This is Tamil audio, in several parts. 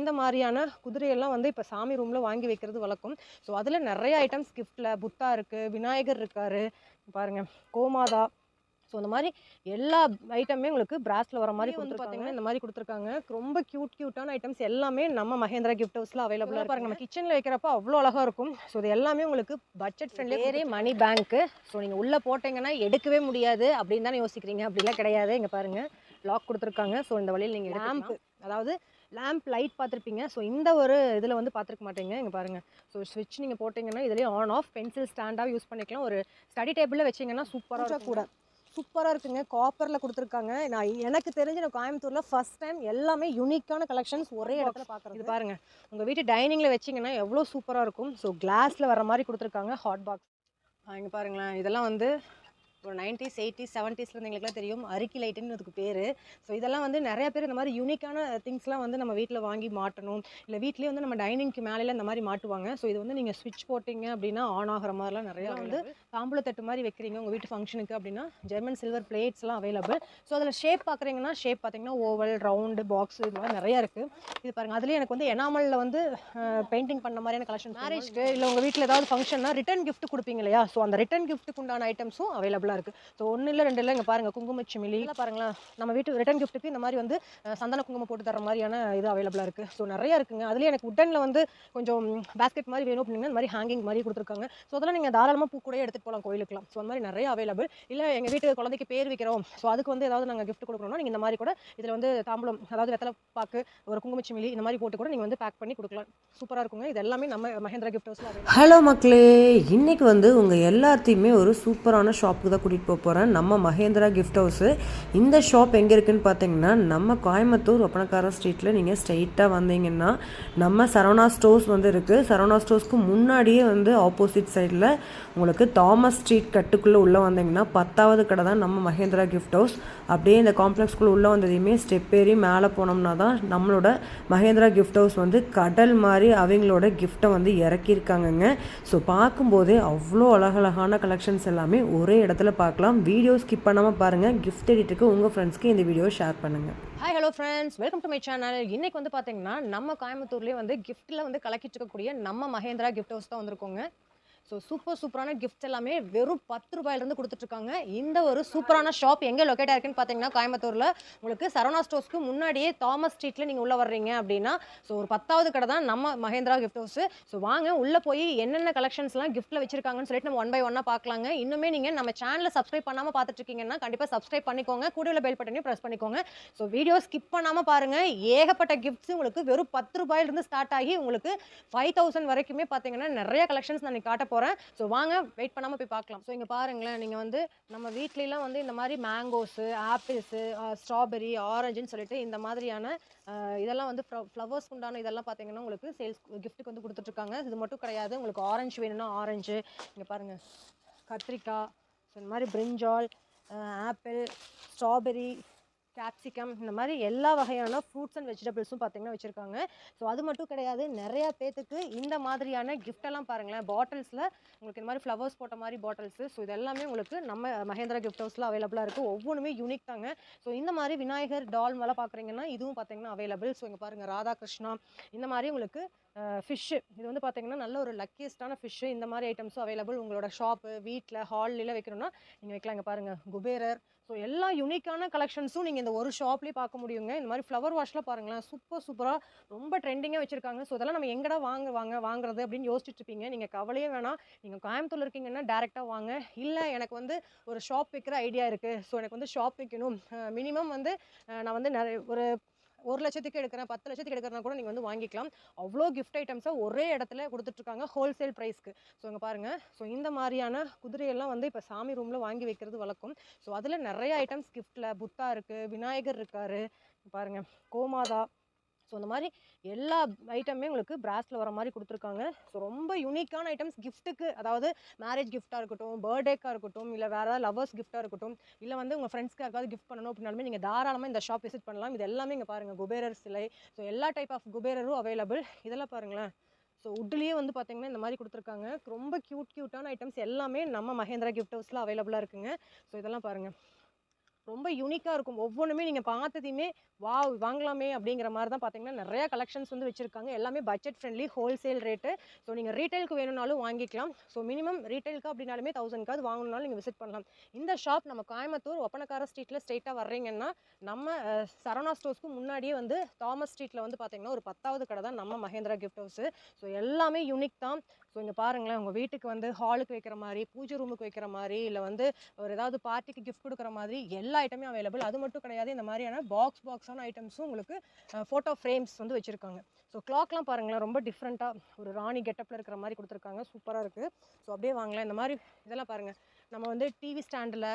இந்த மாதிரியான குதிரையெல்லாம் வந்து இப்போ சாமி ரூமில் வாங்கி வைக்கிறது வழக்கம். ஸோ அதில் நிறைய ஐட்டம்ஸ் கிஃப்ட்டில் புத்தா இருக்குது, விநாயகர் இருக்கார், பாருங்கள் கோமாதா. ஸோ இந்த மாதிரி எல்லா ஐட்டமே உங்களுக்கு பிராஸில் வர மாதிரி வந்து பார்த்தீங்கன்னா இந்த மாதிரி கொடுத்துருக்காங்க. ரொம்ப க்யூட்டான ஐட்டம்ஸ் எல்லாமே நம்ம மகேந்திரா கிஃப்ட் ஹவுஸில் அவைலபிளாக பாருங்க. நம்ம கிச்சனில் வைக்கிறப்ப அவ்வளோ அழகாக இருக்கும். ஸோ இது எல்லாமே உங்களுக்கு பட்ஜெட் ஃப்ரெண்ட்லி. வேறே மணி பேங்க்கு. ஸோ நீங்கள் உள்ளே போட்டிங்கன்னா எடுக்கவே முடியாது அப்படின்னு தானே யோசிக்கிறீங்க. அப்படிலாம் கிடையாது. இங்கே பாருங்கள் லாக் கொடுத்துருக்காங்க. ஸோ இந்த வழியில் நீங்கள் லேம்ப், அதாவது லேம்ப் லைட் பார்த்துருப்பீங்க. ஸோ இந்த ஒரு இதில் வந்து பார்த்துருக்க மாட்டீங்க. இங்கே பாருங்கள். ஸோ ஸ்விட்ச் நீங்கள் போட்டிங்கன்னா இதுலேயே ஆன் ஆஃப், பென்சில் ஸ்டாண்டாக யூஸ் பண்ணிக்கலாம். ஒரு ஸ்டடி டேபிளில் வச்சிங்கன்னா சூப்பராக கூட சூப்பராக இருக்குங்க. காப்பரில் கொடுத்துருக்காங்க. எனக்கு தெரிஞ்சு நான் கோயம்புத்தூரில் ஃபஸ்ட் டைம் எல்லாமே யூனிக்கான கலெக்ஷன்ஸ் ஒரே இடத்துல பார்க்குறேன். இது பாருங்கள், உங்கள் வீட்டு டைனிங்கில் வச்சிங்கன்னா எவ்வளோ சூப்பராக இருக்கும். ஸோ கிளாஸில் வர மாதிரி கொடுத்துருக்காங்க. ஹாட் பாக்ஸ் இங்கே பாருங்களேன். இதெல்லாம் வந்து ஒரு 90s 80s 70s எங்களுக்குலாம் தெரியும், அரிக்கி லைட்டுன்னு அதுக்கு பேர். ஸோ இதெல்லாம் வந்து நிறைய பேர் இந்த மாதிரி யூனிக்கான திங்ஸ்லாம் வந்து நம்ம வீட்டில் வாங்கி மாட்டணும், இல்லை வீட்லேயே வந்து நம்ம டைனிங்க்கு மேலே இந்த மாதிரி மாட்டுவாங்க. ஸோ இது வந்து நீங்கள் ஸ்விட்ச் போட்டிங்க அப்படின்னா ஆன் ஆகிற மாதிரிலாம் நிறையா வந்து தாம்பூலத்தட்டு மாதிரி வைக்கிறீங்க உங்கள் வீட்டு ஃபங்க்ஷனுக்கு அப்படின்னா ஜெர்மன் சில்வர் பிளேட்ஸ்லாம் அவைலபிள். ஸோ அதில் ஷேப் பார்க்குறீங்கன்னா ஷேப் பார்த்தீங்கன்னா ஓவல், ரவுண்டு, பாக்ஸு, இது மாதிரி நிறையா இருக்குது. இது பாருங்கள். அதுலேயே எனக்கு வந்து எனாமலில் வந்து பெயிண்டிங் பண்ண மாதிரியான கலெக்ஷன். மேரேஜ்க்கு இல்லை உங்கள் வீட்டில் ஏதாவது ஃபங்க்ஷன்னா ரிட்டன் கிஃப்ட் கொடுப்பீங்க இல்லையா, ஸோ அந்த ரிட்டன் கிஃப்ட்டுக்கு உண்டான ஐட்டம்ஸும் அவைலபிள் இருக்கு. ஸோ ஒன்று இல்லை 2 இல்லை, இங்கே பாருங்கள் குங்குமச்சிமிலி பாருங்களேன். நம்ம வீட்டு ரிட்டன் கிஃப்ட்டுக்கு இந்த மாதிரி வந்து சந்தன குங்குமம் போட்டு தர மாதிரியான இது அவைலபிளாக இருக்குது. ஸோ நிறையா இருக்குங்க. அதுலேயே எனக்கு உட்டனில் வந்து கொஞ்சம் பேஸ்கெட் மாதிரி வேணும் அப்படின்னா இந்த மாதிரி ஹேங்கிங் மாதிரி கொடுத்துருக்காங்க. ஸோ அதெல்லாம் நீங்கள் தாராளமாக பூ கூட எடுத்துகிட்டு போகலாம் கோயிலுக்குலாம். ஸோ அந்த மாதிரி நிறைய அவைலபிள். இல்லை எங்கள் வீட்டு குழந்தைக்கு பேர் வைக்கிறோம், ஸோ அதுக்கு வந்து ஏதாவது நாங்கள் கிஃப்ட் கொடுக்கணும்னா நீங்கள் இந்த மாதிரி கூட இதில் வந்து தாம்பூலம், அதாவது வெத்தலை பாக்கு, ஒரு குங்குமச்சிமிலி இந்த மாதிரி போட்டு கூட நீங்கள் வந்து பேக் பண்ணி கொடுக்கலாம். சூப்பராக இருக்குங்க. இது எல்லாமே நம்ம மகேந்திரா கிஃப்ட் ஹவுஸில். ஹலோ மக்களே, இன்றைக்கி வந்து உங்கள் எல்லாத்தையுமே ஒரு சூப்பரான ஷாப்புக்கு தான் கூட்டிகிட்டு போக போகிறேன். நம்ம மகேந்திரா கிஃப்ட் ஹவுஸு. இந்த ஷாப் எங்கே இருக்குதுன்னு பார்த்தீங்கன்னா நம்ம கோயம்புத்தூர் ஒப்பனக்கார ஸ்ட்ரீட்டில் நீங்கள் ஸ்ட்ரெயிட்டாக வந்தீங்கன்னா நம்ம சரவணா ஸ்டோர்ஸ் வந்து இருக்குது. சரவணா ஸ்டோர்ஸ்க்கு முன்னாடியே வந்து ஆப்போசிட் சைடில் உங்களுக்கு தாமஸ் ஸ்ட்ரீட் கட்டுக்குள்ளே உள்ளே வந்தீங்கன்னா 10வது கடை தான் நம்ம மகேந்திரா கிஃப்ட் ஹவுஸ். அப்படியே இந்த காம்ப்ளெக்ஸ்குள்ளே உள்ளே வந்ததையுமே ஸ்டெப் ஏறி மேலே போனோம்னா தான் நம்மளோட மகேந்திரா கிஃப்ட் ஹவுஸ் வந்து கடல் மாதிரி அவங்களோட கிஃப்ட்டை வந்து இறக்கியிருக்காங்கங்க. ஸோ பார்க்கும்போதே அவ்வளோ அழகழகான கலெக்ஷன்ஸ் எல்லாமே ஒரே இடத்துல பார்க்கலாம். வீடியோ ஸ்கிப் பண்ணாமல் பாருங்கள். கிஃப்ட் எடிட்டுக்கு உங்கள் ஃப்ரெண்ட்ஸ்க்கு இந்த வீடியோ ஷேர் பண்ணுங்கள். Hi hello friends, welcome to my channel. இன்றைக்கி வந்து பார்த்தீங்கன்னா நம்ம கோயம்புத்தூர்லேயே வந்து கிஃப்ட்டில் வந்து கலக்கிட்டு இருக்கக்கூடிய நம்ம மகேந்திரா கிஃப்ட் ஹவுஸ் தான் வந்திருக்கோங்க. ஸோ சூப்பரான கிஃப்ட்ஸ் எல்லாமே வெறும் 10 ரூபாயிலிருந்து கொடுத்துட்ருக்காங்க. இந்த ஒரு சூப்பரான ஷாப் எங்கே லொக்கேட் ஆயிருக்குன்னு பார்த்தீங்கன்னா கோயம்புத்தூரில் உங்களுக்கு சரவணா ஸ்டோர்ஸ்க்கு முன்னாடியே தாமஸ் ஸ்ட்ரீட்டில் நீங்கள் உள்ளே வர்றீங்க அப்படின்னா ஸோ ஒரு 10வது கடை தான் நம்ம மகேந்திரா கிஃப்ட் ஹவுஸ். ஸோ வாங்க உள்ளே போய் என்னென்ன கலெக்ஷன்ஸ்லாம் கிஃப்ட்டில் வச்சிருக்காங்கன்னு சொல்லிட்டு நம்ம 1 by 1 பார்க்கலாங்க. இன்னுமே நீங்கள் நம்ம சேனலை சப்ஸ்கிரைப் பண்ணாமல் பார்த்துட்டு இருக்கீங்கன்னா கண்டிப்பாக சப்ஸ்கிரைப் பண்ணிக்கோங்க, கூட உள்ள பெல் பட்டனையும் ப்ரெஸ் பண்ணிக்கோங்க. ஸோ வீடியோ ஸ்கிப் பண்ணாமல் பாருங்கள். ஏகப்பட்ட கிஃப்ட்ஸ் உங்களுக்கு வெறும் 10 ரூபாயிலிருந்து ஸ்டார்ட் ஆகி உங்களுக்கு 5000 வரைக்குமே பார்த்தீங்கன்னா நிறைய கலெக்ஷன்ஸ் நான் காட்ட போகிறேன். ஸோ வாங்க வெயிட் பண்ணாமல் போய் பார்க்கலாம். ஸோ இங்கே பாருங்களேன், நீங்கள் வந்து நம்ம வீட்லலாம் வந்து இந்த மாதிரி மேங்கோஸு, ஆப்பிள்ஸு, ஸ்ட்ராபெரி, ஆரஞ்சுன்னு சொல்லிட்டு இந்த மாதிரியான இதெல்லாம் வந்து ஃப்ளவர்ஸ் உண்டான இதெல்லாம் பார்த்தீங்கன்னா உங்களுக்கு சேல்ஸ் கிஃப்ட்டுக்கு வந்து கொடுத்துட்ருக்காங்க. இது மட்டும் கிடையாது, உங்களுக்கு ஆரஞ்சு வேணும்னா ஆரஞ்சு, இங்கே பாருங்கள் கத்திரிக்காய், ஸோ இந்த மாதிரி பிரிஞ்சால், ஆப்பிள், ஸ்ட்ராபெரி, கேப்சிகம், இந்த மாதிரி எல்லா வகையான ஃப்ரூட்ஸ் அண்ட் வெஜிடபிள்ஸும் பார்த்தீங்கன்னா வச்சுருக்காங்க. ஸோ அது மட்டும் கிடையாது, நிறையா பேத்துக்கு இந்த மாதிரியான கிஃப்டெல்லாம் பாருங்களேன், பாட்டில்ஸில் உங்களுக்கு இந்த மாதிரி ஃப்ளவர்ஸ் போட்ட மாதிரி பாட்டில்ஸு. ஸோ இது எல்லாமே உங்களுக்கு நம்ம மகேந்திரா கிஃப்ட் ஹவுஸில் அவைலபிளாக இருக்குது. ஒவ்வொன்றுமே யூனிக் தாங்க. ஸோ இந்த மாதிரி விநாயகர் டால் மேலே பார்க்குறீங்கன்னா இதுவும் பார்த்தீங்கன்னா அவைலபிள். ஸோ இங்கே பாருங்கள் ராதாகிருஷ்ணா, இந்த மாதிரி உங்களுக்கு ஃபிஷ்ஷு, இது வந்து பார்த்தீங்கன்னா நல்ல ஒரு லக்கியஸ்டான ஃபிஷ்ஷு. இந்த மாதிரி ஐட்டம்ஸும் அவைலபிள். உங்களோட ஷாப்பு, வீட்டில், ஹாலில் வைக்கணும்னா நீங்கள் வைக்கலாம். இங்கே பாருங்கள் குபேரர். ஸோ எல்லா யூனிக்கான கலெக்ஷன்ஸும் நீங்கள் இந்த ஒரு ஷாப்லேயே பார்க்க முடியுங்க. இந்த மாதிரி ஃப்ளவர் வாஷ்லாம் பாருங்களேன், சூப்பராக ரொம்ப ட்ரெண்டிங்காக வச்சுருக்காங்க. ஸோ இதெல்லாம் நம்ம எங்கடா வாங்குறது அப்படின்னு யோசிச்சுட்டு இருப்பீங்க. நீங்கள் கவலையே வேணாம். நீங்கள் கோயம்புத்தூர்ல இருக்கீங்கன்னா டேரெக்டாக வாங்க. இல்லை எனக்கு வந்து ஒரு ஷாப் வைக்கிற ஐடியா இருக்குது, ஸோ எனக்கு வந்து ஷாப் வைக்கணும், மினிமம் வந்து நான் வந்து நிறைய ஒரு 1 லட்சத்துக்கு எடுக்கிறேன், 10 லட்சத்துக்கு எடுக்கிறனா கூட நீங்கள் வந்து வாங்கிக்கலாம். அவ்வளோ கிஃப்ட் ஐட்டம்ஸை ஒரே இடத்துல கொடுத்துட்ருக்காங்க ஹோல்சேல் ப்ரைஸ்க்கு. ஸோ இங்கே பாருங்கள். ஸோ இந்த மாதிரியான குதிரையெல்லாம் வந்து இப்போ சாமி ரூமில் வாங்கி வைக்கிறது வழக்கம். ஸோ அதில் நிறைய ஐட்டம்ஸ் கிஃப்ட்டில் புத்தா இருக்குது, விநாயகர் இருக்கார், பாருங்கள் கோமாதா. ஸோ இந்த மாதிரி எல்லா ஐட்டமே உங்களுக்கு பிராஸில் வர மாதிரி கொடுத்துருக்காங்க. ஸோ ரொம்ப யூனிக்கான ஐட்டம்ஸ் கிஃப்ட்டுக்கு, அதாவது மேரேஜ் கிஃப்ட்டாக இருக்கட்டும், பர்த்டேக்காக இருக்கட்டும், இல்லை வேறு ஏதாவது லவர்ஸ் கிஃப்ட்டாக இருக்கட்டும், இல்லை வந்து உங்கள் ஃப்ரெண்ட்ஸ்க்கு யாருக்காவது கிஃப்ட் பண்ணணும் அப்படின்னாலுமே நீங்கள் தாராளமாக இந்த ஷாப் விசிட் பண்ணலாம். இது எல்லாமே இங்கே பாருங்கள் குபேரர் சிலை. ஸோ எல்லா டைப் ஆஃப் குபேரரும் அவைலபிள். இதெல்லாம் பாருங்களேன். ஸோ உட்லேயே வந்து பார்த்தீங்கன்னா இந்த மாதிரி கொடுத்துருக்காங்க. ரொம்ப க்யூட்டான ஐட்டம்ஸ் எல்லாமே நம்ம மகேந்திரா கிஃப்ட் ஹவுஸில் அவைலபிளாக இருக்குங்க. ஸோ இதெல்லாம் பாருங்கள், ரொம்ப யூனிக்காக இருக்கும். ஒவ்வொன்றுமே நீங்கள் பார்த்ததையுமே வாவ் வாங்கலாமே அப்படிங்கிற மாதிரி தான் பார்த்தீங்கன்னா நிறையா கலெக்ஷன்ஸ் வந்து வச்சுருக்காங்க. எல்லாமே budget friendly, wholesale rate. So நீங்கள் ரீட்டைலுக்கு வேணும்னாலும் வாங்கிக்கலாம். ஸோ மினிமம் ரீட்டைலுக்கு அப்படின்னாலுமே 1000க்காவது வாங்கணும்னாலும் நீங்கள் விசிட் பண்ணலாம். இந்த ஷாப் நம்ம கோயம்புத்தூர் ஒப்பனக்கார ஸ்ட்ரீட்டில் ஸ்ட்ரெயிட்டாக வர்றீங்கன்னா நம்ம சரவணா ஸ்டோர்ஸ்க்கு முன்னாடியே வந்து தாமஸ் ஸ்ட்ரீட்டில் வந்து பார்த்தீங்கன்னா ஒரு 10வது கடை தான் நம்ம மகேந்திரா கிஃப்ட் ஹவுஸு. ஸோ எல்லாமே யூனிக் தான். ஸோ இங்கே பாருங்களேன், உங்கள் வீட்டுக்கு வந்து ஹாலுக்கு வைக்கிற மாதிரி, பூஜை ரூமுக்கு வைக்கிற மாதிரி, இல்லை வந்து ஒரு ஏதாவது பார்ட்டிக்கு கிஃப்ட் கொடுக்குற மாதிரி எல்லா ஐட்டமே அவைலபிள். அது மட்டும் கிடையாது, இந்த மாதிரியான பாக்ஸான ஐட்டம்ஸும் உங்களுக்கு ஃபோட்டோ ஃப்ரேம்ஸ் வந்து வச்சுருக்காங்க. ஸோ கிளாக்லாம் பாருங்களேன், ரொம்ப டிஃப்ரெண்ட்டாக ஒரு ராணி கெட்டப்பில் இருக்கிற மாதிரி கொடுத்துருக்காங்க. சூப்பராக இருக்குது. ஸோ அப்படியே வாங்கலாம். இந்த மாதிரி இதெல்லாம் பாருங்கள், நம்ம வந்து டிவி ஸ்டாண்டில்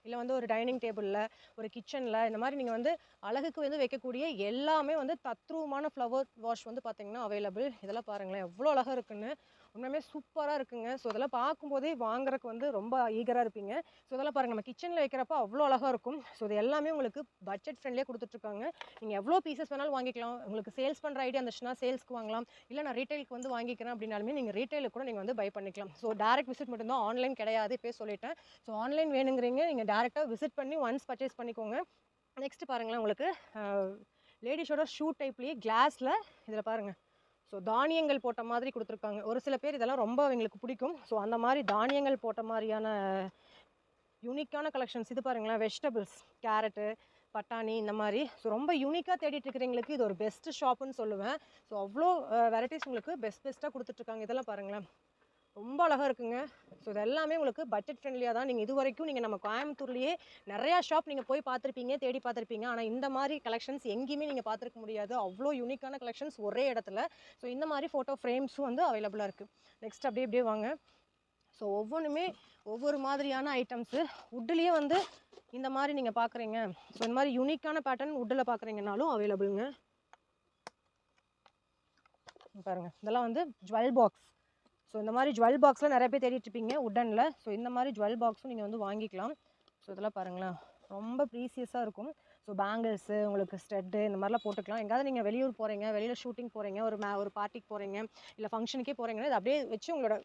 இல்லை வந்து ஒரு டைனிங் டேபிளில், ஒரு கிச்சனில், இந்த மாதிரி நீங்கள் வந்து அழகுக்கு வந்து வைக்கக்கூடிய எல்லாமே வந்து தத்ரூபமான ஃப்ளவர் வாஷ் வந்து பார்த்தீங்கன்னா அவைலபிள். இதெல்லாம் பாருங்களேன் எவ்வளோ அழகாக இருக்குன்னு. உண்மையுமே சூப்பராக இருக்குங்க. ஸோ இதெல்லாம் பார்க்கும்போதே வாங்குறதுக்கு வந்து ரொம்ப ஈகராக இருப்பீங்க. ஸோ இதெல்லாம் பாருங்கள், நம்ம கிச்சனில் வைக்கிறப்ப அவ்வளோ அழகாக இருக்கும். ஸோ இது எல்லாமே உங்களுக்கு பட்ஜெட் ஃப்ரெண்ட்லியாக கொடுத்துட்ருக்காங்க. நீங்கள் எவ்வளோ பீசஸ் வேணாலும் வாங்கிக்கலாம். உங்களுக்கு சேல்ஸ் பண்ணுற ஐடியா இருந்துச்சுன்னா சேல்ஸ்க்கு வாங்கலாம். இல்லை நான் ரீட்டைலுக்கு வந்து வாங்கிக்கிறேன் அப்படின்னாலுமே நீங்கள் ரீட்டைலுக்கு கூட நீங்கள் வந்து பை பண்ணிக்கலாம். ஸோ டேரக்ட் விசிட் மட்டும்தான், ஆன்லைன் கிடையாது, இப்போயே சொல்லிட்டேன். ஸோ ஆன்லைன் வேணுங்கிறீங்க, நீங்கள் டேரெக்டாக விசிட் பண்ணி ஒன்ஸ் பர்ச்சேஸ் பண்ணிக்கோங்க. நெக்ஸ்ட்டு பாருங்களேன், உங்களுக்கு லேடிஸோட ஷூ டைப்லேயே கிளாஸில் இதில் பாருங்கள். ஸோ தானியங்கள் போட்ட மாதிரி கொடுத்துருக்காங்க. ஒரு சில பேர் இதெல்லாம் ரொம்ப அவங்களுக்கு பிடிக்கும். ஸோ அந்த மாதிரி தானியங்கள் போட்ட மாதிரியான யூனிக்கான கலெக்ஷன்ஸ். இது பாருங்களேன், வெஜிடபிள்ஸ், கேரட்டு, பட்டாணி, இந்த மாதிரி. ஸோ ரொம்ப யூனிக்காக தேடிட்டு இருக்கிறவங்களுக்கு இது ஒரு பெஸ்ட் ஷாப்புன்னு சொல்லுவேன். ஸோ அவ்வளோ வெரைட்டிஸ் உங்களுக்கு பெஸ்ட்டாக கொடுத்துட்ருக்காங்க. இதெல்லாம் பாருங்களேன், ரொம்ப அழகாக இருக்குங்க. ஸோ இது எல்லாமே உங்களுக்கு பட்ஜெட் ஃப்ரெண்ட்லியாக தான். நீங்கள் இது வரைக்கும் நீங்கள் நம்ம கோயம்புத்தூர்லேயே நிறையா ஷாப் நீங்கள் போய் பார்த்துருப்பீங்க, தேடி பார்த்துருப்பீங்க. ஆனால் இந்த மாதிரி கலெக்ஷன்ஸ் எங்கேயுமே நீங்கள் பார்த்துருக்க முடியாது. அவ்வளோ யூனிக்கான கலெக்ஷன்ஸ் ஒரே இடத்துல. ஸோ இந்த மாதிரி ஃபோட்டோ ஃப்ரேம்ஸும் வந்து அவைலபிளாக இருக்குது. நெக்ஸ்ட் அப்படியே வாங்க. ஸோ ஒவ்வொன்றுமே ஒவ்வொரு மாதிரியான ஐட்டம்ஸு. வுட்லேயே வந்து இந்த மாதிரி நீங்கள் பார்க்குறீங்க. ஸோ இந்த மாதிரி யூனிக்கான பேட்டர்ன் வுட்டில் பார்க்குறீங்கனாலும் அவைலபிளுங்க. பாருங்கள், இதெல்லாம் வந்து ஜுவல் பாக்ஸ். ஸோ இந்த மாதிரி ஜுவல் பாக்ஸில் நிறைய பேர் தேடிட்டு இருப்பீங்க உட்டனில். ஸோ இந்த மாதிரி ஜுவல் பாக்ஸும் நீங்கள் வந்து வாங்கிக்கலாம். ஸோ இதெல்லாம் பாருங்களேன், ரொம்ப ப்ரீசியஸாக இருக்கும். ஸோ பேங்கிள்ஸு, உங்களுக்கு ஸ்டெட்டு, இந்த மாதிரிலாம் போட்டுக்கலாம். எங்கேயாவது நீங்கள் வெளியூர் போகிறீங்க, வெளியில் ஷூட்டிங் போகிறீங்க, ஒரு பார்ட்டிக்கு போகிறீங்க, இல்லை ஃபங்க்ஷனுக்கே போகிறீங்கன்னா இது அப்படியே வச்சு உங்களோட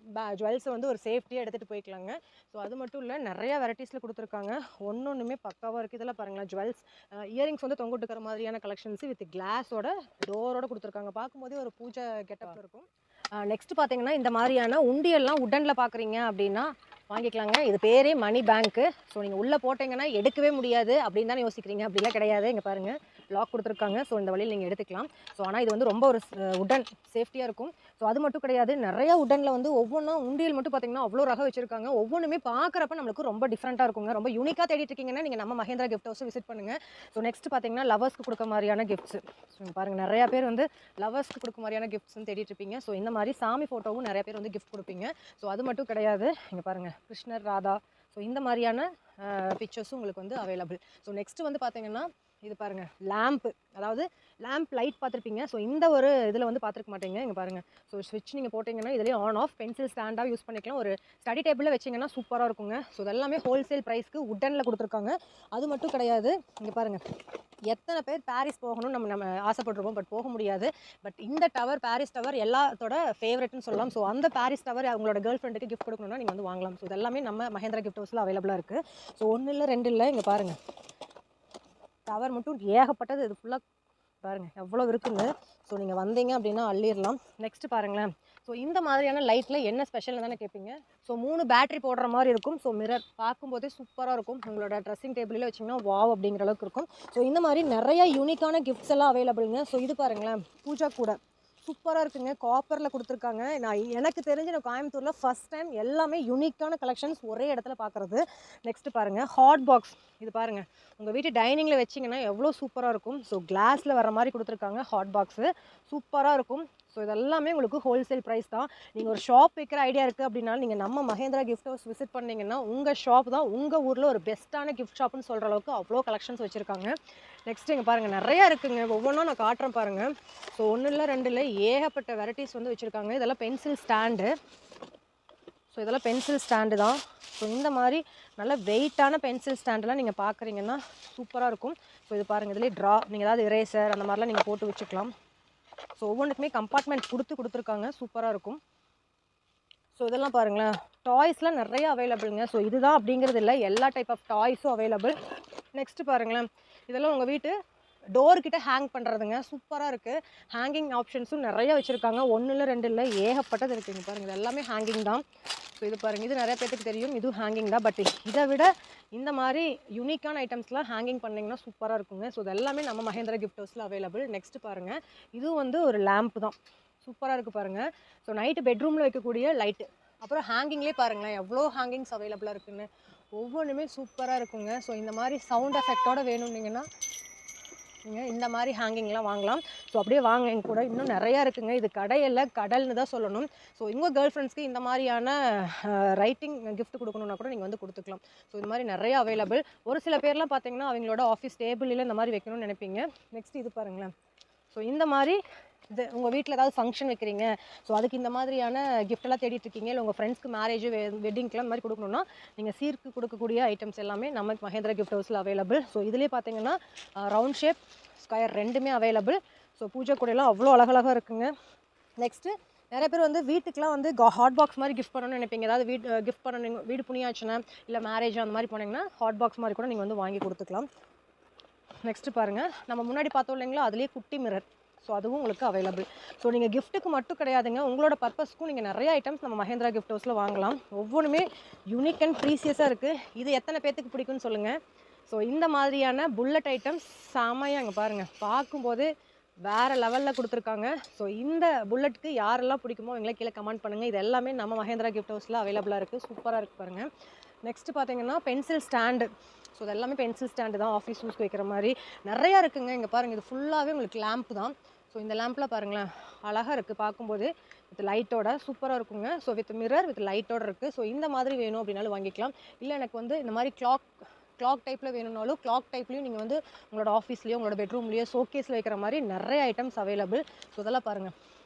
ஜுவல்ஸை வந்து ஒரு சேஃப்டியாக எடுத்துகிட்டு போய்க்கலாங்க. ஸோ அது மட்டும் இல்லை, நிறையா வெரைட்டிஸில் கொடுத்துருக்காங்க. ஒன்றுமே பக்காவாக இருக்குது. இதெல்லாம் பாருங்களேன், ஜுவல்ஸ், இயரிங்ஸ் வந்து தொங்கிட்டுக்கிற மாதிரியான கலெக்ஷன்ஸு வித் கிளாஸோட டோரோட கொடுத்துருக்காங்க. பார்க்கும்போதே ஒரு பூஜை கெட்டப் இருக்கும். நெக்ஸ்ட் பார்த்தீங்கன்னா, இந்த மாதிரியான உண்டியெல்லாம் உட்டனில் பார்க்குறீங்க அப்படின்னா வாங்கிக்கலாங்க. இது பேரே மணி பேங்க்கு. ஸோ நீங்கள் உள்ளே போட்டிங்கன்னா எடுக்கவே முடியாது அப்படின்னு தானே யோசிக்கிறீங்க. அப்படிலாம் கிடையாது. இங்கே பாருங்கள், லாக் கொடுத்துருக்காங்க. ஸோ இந்த வழியில் நீங்கள் எடுத்துக்கலாம். ஸோ ஆனால் இது வந்து ரொம்ப ஒரு உடன் சேஃப்டியாக இருக்கும். ஸோ அது மட்டும் கிடையாது, நிறையா உடனில் வந்து ஒவ்வொன்றா உண்டியல் மட்டும் பார்த்தீங்கன்னா அவ்வளோ ரகம் வச்சுருக்காங்க. ஒவ்வொன்றுமே பார்க்குறப்ப நம்மளுக்கு ரொம்ப டிஃப்ரெண்ட்டாக இருக்குங்க. ரொம்ப யூனிக்காக தேடிட்டு இருக்கீங்கன்னா நீங்கள் நம்ம மகேந்திரா கிஃப்ட் ஹவுஸ் விசிட் பண்ணுங்கள். ஸோ நெக்ஸ்ட் பார்த்தீங்கன்னா லவர்ஸ்க்கு கொடுக்க மாதிரியான கிஃப்ட்ஸ். ஸோ பாருங்கள், நிறையா பேர் வந்து லவர்ஸ்க்கு கொடுக்க மாதிரியான கிஃப்ட்ஸ்ன்னு தேடிட்டு இருப்பீங்க. ஸோ இந்த மாதிரி சாமி ஃபோட்டோவும் நிறைய பேர் வந்து கிஃப்ட் கொடுப்பீங்க. ஸோ அது மட்டும் கிடையாது, இங்கே பாருங்கள், கிருஷ்ணர், ராதா, ஸோ இந்த மாதிரியான பிக்சர்ஸும் உங்களுக்கு வந்து அவைலபிள். ஸோ நெக்ஸ்ட்டு வந்து பார்த்தீங்கன்னா, இது பாருங்கள், லேம்ப்பு, அதாவது லேம்ப் லைட் பார்த்துருப்பீங்க. ஸோ இந்த ஒரு இதில் வந்து பார்த்துருக்க மாட்டீங்க. இங்கே பாருங்கள், ஸோ ஸ்விட்ச் நீங்கள் போட்டிங்கன்னா இதிலே ஆன் ஆஃப், பென்சில் ஸ்டாண்டாக யூஸ் பண்ணிக்கலாம். ஒரு ஸ்டடி டேபிளில் வச்சிங்கன்னா சூப்பராக இருக்குங்க. ஸோ இதெல்லாமே ஹோல்சேல் ப்ரைஸ்க்கு உட்டனில் கொடுத்துருக்காங்க. அது மட்டும் கிடையாது, இங்கே பாருங்கள், எத்தனை பேர் பாரிஸ் போகணும்னு நம்ம ஆசைப்பட்டிருப்போம், பட் போக முடியாது. பட் இந்த டவர், பாரிஸ் டவர் எல்லாத்தோட ஃபேவரட்னு சொல்லலாம். ஸோ அந்த பாரிஸ் டவர் அவங்களோட கேர்ள் ஃப்ரெண்டுக்கு கிஃப்ட் கொடுக்கணும்னா நீங்கள் வந்து வாங்கலாம். ஸோ இதெல்லாமே நம்ம மகேந்திரா கிஃப்ட் ஹவுஸில் அவைலபிளாக இருக்குது. ஸோ ஒன்று இல்லை, ரெண்டு இல்லை, இங்கே பாருங்கள், டவர் மட்டும் ஏகப்பட்டது. இது ஃபுல்லாக பாருங்கள் எவ்வளோ இருக்குன்னு. ஸோ நீங்கள் வந்தீங்க அப்படின்னா அள்ளிடலாம். நெக்ஸ்ட்டு பாருங்களேன், ஸோ இந்த மாதிரியான லைட்டில் என்ன ஸ்பெஷல்னு தானே கேட்பீங்க. ஸோ 3 பேட்டரி போடுற மாதிரி இருக்கும். ஸோ மிரர் பார்க்கும்போதே சூப்பராக இருக்கும். உங்களோட ட்ரெஸ்ஸிங் டேபிளில் வச்சிங்கன்னா வாவ் அப்படிங்கிற அளவுக்கு இருக்கும். ஸோ இந்த மாதிரி நிறையா யூனிக்கான கிஃப்ட்ஸ் எல்லாம் அவைலபிளுங்க. ஸோ இது பாருங்களேன், பூஜா கூட சூப்பராக இருக்குங்க. காப்பரில் கொடுத்துருக்காங்க. எனக்கு தெரிஞ்சு நான் கோயம்புத்தூரில் ஃபஸ்ட் டைம் எல்லாமே யூனிக்கான கலெக்ஷன்ஸ் ஒரே இடத்துல பார்க்குறது. நெக்ஸ்ட்டு பாருங்கள், ஹாட் பாக்ஸ். இது பாருங்கள், உங்கள் வீட்டு டைனிங்கில் வச்சிங்கன்னா எவ்வளோ சூப்பராக இருக்கும். ஸோ கிளாஸில் வர மாதிரி கொடுத்துருக்காங்க. ஹாட் பாக்ஸு சூப்பராக இருக்கும். ஸோ இதெல்லாமே உங்களுக்கு ஹோல்சேல் ப்ரைஸ் தான். நீங்கள் ஒரு ஷாப் வைக்கிற ஐடியா இருக்குது அப்படின்னாலும் நீங்கள் நம்ம மகேந்திரா கிஃப்ட் ஹவுஸ் விசிட் பண்ணிங்கன்னா உங்கள் ஷாப் தான் உங்கள் ஊரில் ஒரு பெஸ்ட்டான கிஃப்ட் ஷாப்னு சொல்கிற அளவுக்கு அவ்வளோ கலெக்ஷன்ஸ் வச்சுருக்காங்க. நெக்ஸ்ட் இங்கே பாருங்கள், நிறையா இருக்குங்க. ஒவ்வொன்றும் நான் காட்டுறேன் பாருங்கள். ஸோ 1 இல்லை 2 இல்லை, ஏகப்பட்ட வெரைட்டிஸ் வந்து வச்சுருக்காங்க. இதெல்லாம் பென்சில் ஸ்டாண்டு. ஸோ இதெல்லாம் பென்சில் ஸ்டாண்டு தான். ஸோ இந்த மாதிரி நல்ல வெயிட்டான பென்சில் ஸ்டாண்டெலாம் நீங்கள் பார்க்குறீங்கன்னா சூப்பராக இருக்கும். ஸோ இது பாருங்கள், இதுலேயே ட்ரா, நீங்கள் ஏதாவது இரேசர் அந்த மாதிரிலாம் நீங்கள் போட்டு வச்சுக்கலாம். ஸோ ஒவ்வொன்றுக்குமே கம்பார்ட்மெண்ட் கொடுத்துருக்காங்க. சூப்பராக இருக்கும். ஸோ இதெல்லாம் பாருங்களேன், டாய்ஸ்லாம் நிறைய அவைலபிளுங்க. ஸோ இதுதான் அப்படிங்கிறது இல்லை, எல்லா டைப் ஆஃப் டாய்ஸும் அவைலபிள். நெக்ஸ்ட் பாருங்களேன், இதெல்லாம் உங்கள் வீட்டு டோர் கிட்ட ஹேங் பண்ணுறதுங்க. சூப்பராக இருக்குது. ஹேங்கிங் ஆப்ஷன்ஸும் நிறைய வச்சுருக்காங்க. 1 இல்லை 2 இல்லை, ஏகப்பட்டது இருக்குங்க. பாருங்கள், இது எல்லாமே ஹேங்கிங் தான். ஸோ இது பாருங்கள், இது நிறைய பேருக்கு தெரியும், இதுவும் ஹேங்கிங் தான். பட் இதை விட இந்த மாதிரி யூனிக்கான ஐட்டம்ஸ்லாம் ஹேங்கிங் பண்ணிங்கன்னா சூப்பராக இருக்குங்க. ஸோ இது எல்லாமே நம்ம மஹேந்திரா கிஃப்ட் ஹவுஸில் அவைலபிள். நெக்ஸ்ட் பாருங்கள், இதுவும் வந்து ஒரு லேம்ப் தான். சூப்பராக இருக்குது பாருங்கள். ஸோ நைட்டு பெட்ரூமில் வைக்கக்கூடிய லைட்டு. அப்புறம் ஹேங்கிங்லேயே பாருங்களேன் எவ்வளோ ஹேங்கிங்ஸ் அவைலபிளாக இருக்குன்னு. ஒவ்வொன்றுமே சூப்பராக இருக்குங்க. ஸோ இந்த மாதிரி சவுண்ட் எஃபெக்டோடு வேணும்னீங்கன்னா நீங்கள் இந்த மாதிரி ஹேங்கிங்லாம் வாங்கலாம். ஸோ அப்படியே வாங்க, எங்க கூட இன்னும் நிறையா இருக்குங்க. இது கடையில் கடல்னு தான் சொல்லணும். ஸோ உங்கள் கேர்ள் ஃப்ரெண்ட்ஸ்க்கு இந்த மாதிரியான ரைட்டிங் கிஃப்ட் கொடுக்கணுன்னா கூட நீங்கள் வந்து கொடுத்துக்கலாம். ஸோ இது மாதிரி நிறைய அவைலபிள். ஒரு சில பேர்லாம் பார்த்தீங்கன்னா அவங்களோட ஆஃபீஸ் டேபிளில் இந்த மாதிரி வைக்கணும்னு நினைப்பீங்க. நெக்ஸ்ட் இது பாருங்களேன். ஸோ இந்த மாதிரி இது உங்கள் வீட்டில் ஏதாவது ஃபங்க்ஷன் வைக்கிறீங்க, ஸோ அதுக்கு இந்த மாதிரியான கிஃப்டெல்லாம் தேடிட்டு இருக்கீங்க, இல்லை உங்கள் ஃப்ரெண்ட்ஸ்க்கு மேரேஜ் வெட்டிங்க்கெலாம் இந்த மாதிரி கொடுக்கணுன்னா நீங்கள் சீர்க்கு கொடுக்கக்கூடிய ஐட்டம்ஸ் எல்லாமே நமக்கு மஹேந்திரா கிஃப்ட் ஹவுஸில் அவைலபிள். ஸோ இதுலேயே பார்த்தீங்கன்னா ரவுண்ட் ஷேப், ஸ்கொயர் ரெண்டுமே அவைலபிள். ஸோ பூஜை கூடையெல்லாம் அவ்வளோ அழகழகாக இருக்குங்க. நெக்ஸ்ட்டு நிறைய பேர் வந்து வீட்டுக்கெலாம் வந்து ஹாட் பாக்ஸ் மாதிரி கிஃப்ட் பண்ணணும்னு நினைப்பீங்க. ஏதாவது கிஃப்ட் பண்ணணும், வீடு புனியாச்சுன்னா இல்லை மேரேஜ் அந்த மாதிரி போனீங்கன்னா ஹாட் பாக்ஸ் மாதிரி கூட நீங்கள் வந்து வாங்கி கொடுத்துக்கலாம். நெக்ஸ்ட்டு பாருங்கள், நம்ம முன்னாடி பார்த்தோம் இல்லைங்களா, அதுலேயே குட்டி மிரர். ஸோ அதுவும் உங்களுக்கு அவைலபிள். ஸோ நீங்கள் கிஃப்ட்டுக்கு மட்டும் கிடையாதுங்க, உங்களோட பர்பஸ்க்கும் நீங்கள் நிறைய ஐட்டம்ஸ் நம்ம மஹேந்திரா கிஃப்ட் ஹவுஸில் வாங்கலாம். ஒவ்வொன்றுமே யூனிக் அண்ட் ப்ரீசியஸாக இருக்குது. இது எத்தனை பேர்த்துக்கு பிடிக்கும்னு சொல்லுங்கள். ஸோ இந்த மாதிரியான புல்லட் ஐட்டம்ஸ் செமையாக அங்கே பாருங்கள், பார்க்கும்போது வேறு லெவலில் கொடுத்துருக்காங்க. ஸோ இந்த புல்லட்டுக்கு யாரெல்லாம் பிடிக்குமோ அவங்களே கீழே கமெண்ட் பண்ணுங்கள். இது எல்லாமே நம்ம மஹேந்திரா கிஃப்ட் ஹவுஸில் அவைலபிளாக இருக்குது. சூப்பராக இருக்குது பாருங்கள். நெக்ஸ்ட்டு பார்த்தீங்கன்னா பென்சில் ஸ்டாண்டு. ஸோ இது எல்லாமே பென்சில் ஸ்டாண்டு தான், ஆஃபீஸ் யூஸ்க்கு வைக்கிற மாதிரி நிறையா இருக்குங்க. இங்கே பாருங்கள், இது ஃபுல்லாகவே உங்களுக்கு லேம்ப் தான். ஸோ இந்த லேம்பில் பாருங்களேன் அழகாக இருக்குது பார்க்கும்போது, வித் லைட்டோட சூப்பராக இருக்குங்க. ஸோ வித் மிரர் வித் லைட்டோட இருக்குது. ஸோ இந்த மாதிரி வேணும் அப்படின்னாலும் வாங்கிக்கலாம். இல்லை எனக்கு வந்து இந்த மாதிரி கிளாக் டைப்பில் வேணும்னாலும் கிளாக் டைப்லேயும் நீங்கள் வந்து உங்களோட ஆஃபீஸ்லேயோ உங்களோட பெட்ரூம்லேயோ ஷோகேஸில் வைக்கிற மாதிரி நிறைய ஐட்டம்ஸ் அவைலபிள். ஸோ இதெல்லாம் பாருங்கள்,